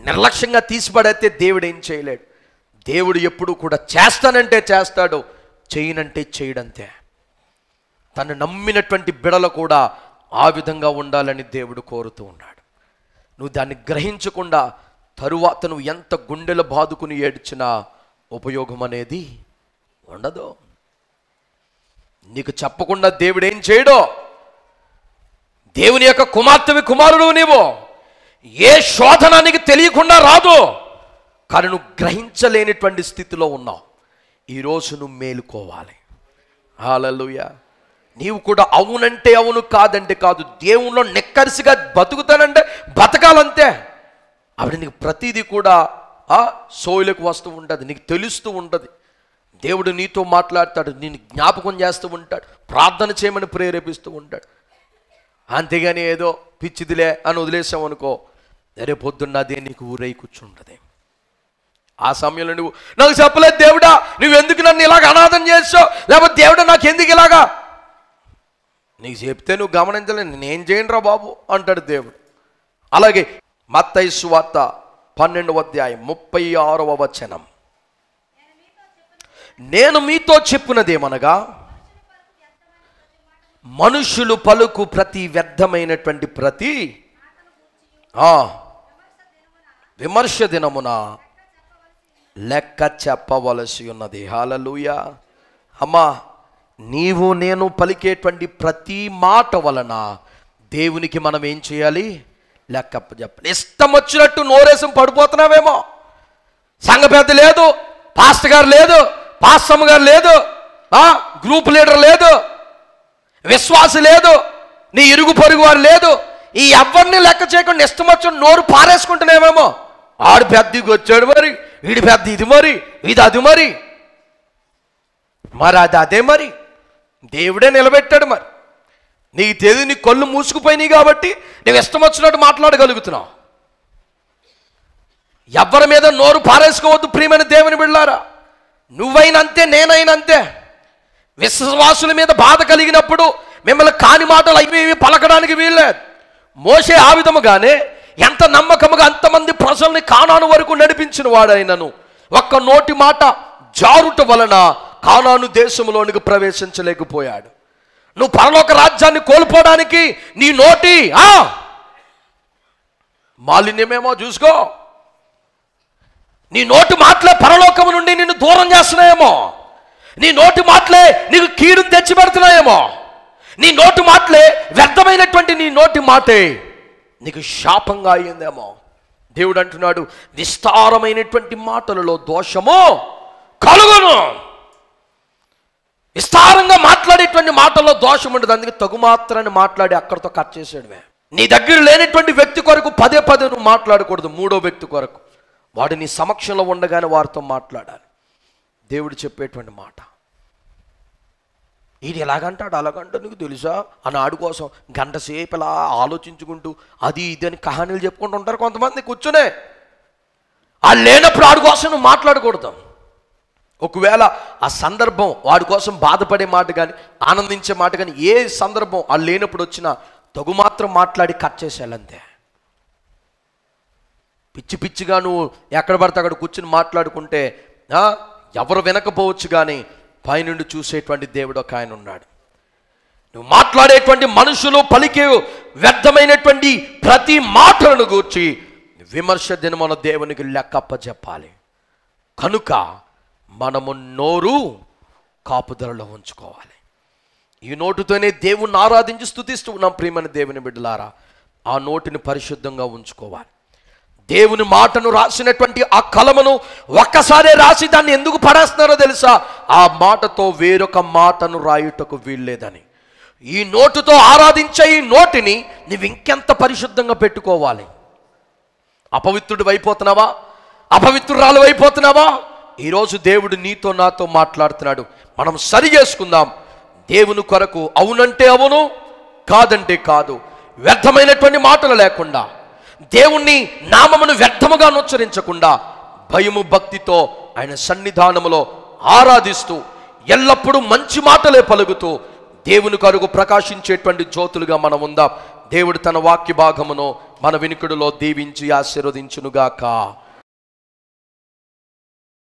నిర్లక్ష్యంగా తీసిపడితే దేవుడు ఏం చేయలేడు. దేవుడు ఎప్పుడు కూడా చేస్తానంటే చేస్తాడు, చేయనంటే చేయడంతే. తను నమ్మినటువంటి బిడలు కూడా ఆ విధంగా ఉండాలని దేవుడు కోరుతూ ఉన్నాడు. నువ్వు దాన్ని గ్రహించకుండా తరువాత నువ్వు ఎంత గుండెలు బాదుకుని ఏడ్చినా ఉపయోగం అనేది ఉండదు. నీకు చెప్పకుండా దేవుడు ఏం చేయడో. దేవుని యొక్క కుమార్తెవి కుమారుడు నీవు. ఏ శోధన నీకు తెలియకుండా రాదు, కానీ నువ్వు గ్రహించలేనిటువంటి స్థితిలో ఉన్నావు. ఈరోజు నువ్వు మేలుకోవాలి. హల్లెలూయా. నీవు కూడా అవునంటే అవును, కాదంటే కాదు. దేవునిలో నెక్కరిసిగా బతుకుతానంటే బతకాలంతే. అప్పుడు నీకు ప్రతిదీ కూడా సోయిలకు వస్తూ ఉంటుంది, నీకు తెలుస్తూ ఉంటుంది. దేవుడు నీతో మాట్లాడతాడు, నేను జ్ఞాపకం చేస్తూ ఉంటాడు, ప్రార్థన చేయమని ప్రేరేపిస్తూ ఉంటాడు. అంతేగాని ఏదో పిచ్చిదిలే అని వదిలేసామనుకో, రేపు పొద్దున్న అదే నీకు ఊరై కూర్చుంటుంది. ఆ సమయంలో నువ్వు నాకు చెప్పలేదు దేవుడా, నువ్వెందుకు నన్ను ఇలాగ అనాథం చేసావు, లేకపోతే దేవుడా నాకు ఎందుకు ఇలాగా, నీకు చెప్తే నువ్వు గమనించలేదు, నేనేం చేయనురా బాబు అంటాడు దేవుడు. అలాగే మత్తయి సువార్త 12వ అధ్యాయం 36వ వచనం. నేను మీతో చెప్పున్నదేమనగా మనుషులు పలుకు ప్రతి వ్యర్థమైనటువంటి ప్రతి విమర్శ దినమున లెక్క చెప్పవలసి ఉన్నది. హల్లెలూయా. అమ్మా, నీవు నేను పలికేటువంటి ప్రతి మాట వలన దేవునికి మనం ఏం చేయాలి? లెక్క చెప్పాలి. ఇష్టం వచ్చినట్టు నోరేసం పడిపోతున్నావేమో. సంఘ పెద్ద లేదు, పాస్టర్ గారు లేదు, పాస్టమ్మ గారు లేదు, గ్రూప్ లీడర్ లేదు, విశ్వాసి లేదు, నీ ఇరుగు పొరుగు వారు లేదు. ఈ ఎవరిని లెక్క చేయకుండా ఇష్టం వచ్చి నోరు పారేసుకుంటున్నావేమో. ఆడు పెద్దకి వచ్చాడు, మరి వీడి పెద్ద ఇది, మరి ఇది అది, మరి అది అదే, మరి దేవుడే నిలబెట్టాడు. మరి నీకు తెలియదు, నీ కళ్ళు మూసుకుపోయినాయి కాబట్టి నువ్వు ఇష్టం వచ్చినట్టు మాట్లాడగలుగుతున్నావు. ఎవరి మీద నోరు పారేసుకోవద్దు ప్రియమైన దేవుని బిడ్డలారా. నువ్వైనంతే, నేనైనంతే. విశ్వాసుల మీద బాధ కలిగినప్పుడు మిమ్మల్ని కాని మాటలు ఇవి పలకడానికి వీల్లేదు. మోషే ఆ విధముగానే ఎంత నమ్మకముగా అంతమంది ప్రజల్ని కానాను వరకు నడిపించిన వాడైనను ఒక్క నోటి మాట జారుట వలన కానాను దేశంలోనికి ప్రవేశించలేకపోయాడు. నువ్వు పరలోక రాజ్యాన్ని కోల్పోవడానికి నీ నోటి మాలిన్యమేమో చూసుకో. నీ నోటి మాటలే పరలోకము నుండి నిన్ను దూరం చేస్తున్నాయేమో. నీ నోటి మాటలే నీకు కీడును తెచ్చిపెడుతున్నాయేమో. నీ నోటి మాటలే వ్యర్థమైనటువంటి నీ నోటి మాటే నీకు శాపంగా అయ్యిందేమో. దేవుడు అంటున్నాడు, విస్తారమైనటువంటి మాటలలో దోషము కలుగును. విస్తారంగా మాట్లాడేటువంటి మాటల్లో దోషం ఉండదు. అందుకే తగుమాత్రాన్ని మాట్లాడి అక్కడితో కట్ చేసాడువే. నీ దగ్గర లేనటువంటి వ్యక్తి కొరకు పదే పదే నువ్వు మాట్లాడకూడదు. మూడో వ్యక్తి కొరకు వాడు నీ సమక్షంలో ఉండగానే వారితో మాట్లాడాలి. దేవుడు చెప్పేటువంటి మాట, ఇది ఎలాగంటాడు అలాగంటా నీకు తెలుసా అని ఆడు కోసం గంట సేపు ఇలా ఆలోచించుకుంటూ అది ఇది అని కహానీలు చెప్పుకుంటూ ఉంటారు కొంతమంది కూర్చునే. వాళ్ళు లేనప్పుడు ఆడు కోసం నువ్వు మాట్లాడకూడదు. ఒకవేళ ఆ సందర్భం వాడి కోసం బాధపడే మాట కానీ ఆనందించే మాట కానీ ఏ సందర్భం వాళ్ళు లేనప్పుడు వచ్చినా తగు మాత్రం మాట్లాడి కట్ చేసేయాలంతే. పిచ్చి పిచ్చిగా నువ్వు ఎక్కడ పడితే అక్కడ కూర్చుని మాట్లాడుకుంటే ఎవరు వినకపోవచ్చు, కానీ పైనుండి చూసేటువంటి దేవుడు ఒక ఆయన ఉన్నాడు. నువ్వు మాట్లాడేటువంటి మనుషులు పలికే వ్యర్థమైనటువంటి ప్రతి మాటలను గూర్చి విమర్శ దినమున దేవునికి లెక్కప్ప చెప్పాలి. కనుక మనము నోరు కాపుదలలో ఉంచుకోవాలి. ఈ నోటుతోనే దేవుణ్ణి ఆరాధించి స్తుతిస్తూ ఉన్నాం. ప్రియమైన దేవుని బిడ్డలారా, ఆ నోటిని పరిశుద్ధంగా ఉంచుకోవాలి. దేవుని మాటను రాసినటువంటి ఆ కలమును ఒక్కసారే రాసి దాన్ని ఎందుకు పడేస్తున్నారో తెలుసా? ఆ మాటతో వేరొక మాటను రాయుటకు వీల్లేదని. ఈ నోటుతో ఆరాధించే ఈ నోటిని నువ్వు ఇంకెంత పరిశుద్ధంగా పెట్టుకోవాలి. అపవిత్రుడు అయిపోతున్నావా? అపవిత్రురాలు అయిపోతున్నావా? ఈరోజు దేవుడు నీతో నాతో మాట్లాడుతున్నాడు. మనం సరి చేసుకుందాం. దేవుని కొరకు అవునంటే అవును, కాదంటే కాదు, వ్యర్థమైనటువంటి మాటలు లేకుండా, దేవుణ్ణి నామమును వ్యర్థముగా ఉచ్చరించకుండా భయము భక్తితో ఆయన సన్నిధానములో ఆరాధిస్తూ ఎల్లప్పుడూ మంచి మాటలే పలుకుతూ దేవుని కొరకు ప్రకాశించేటువంటి జ్యోతులుగా మనం ఉందాం. దేవుడు తన వాక్య భాగమును మన వినికిడిలో దీవించి ఆశీర్వదించునుగాక.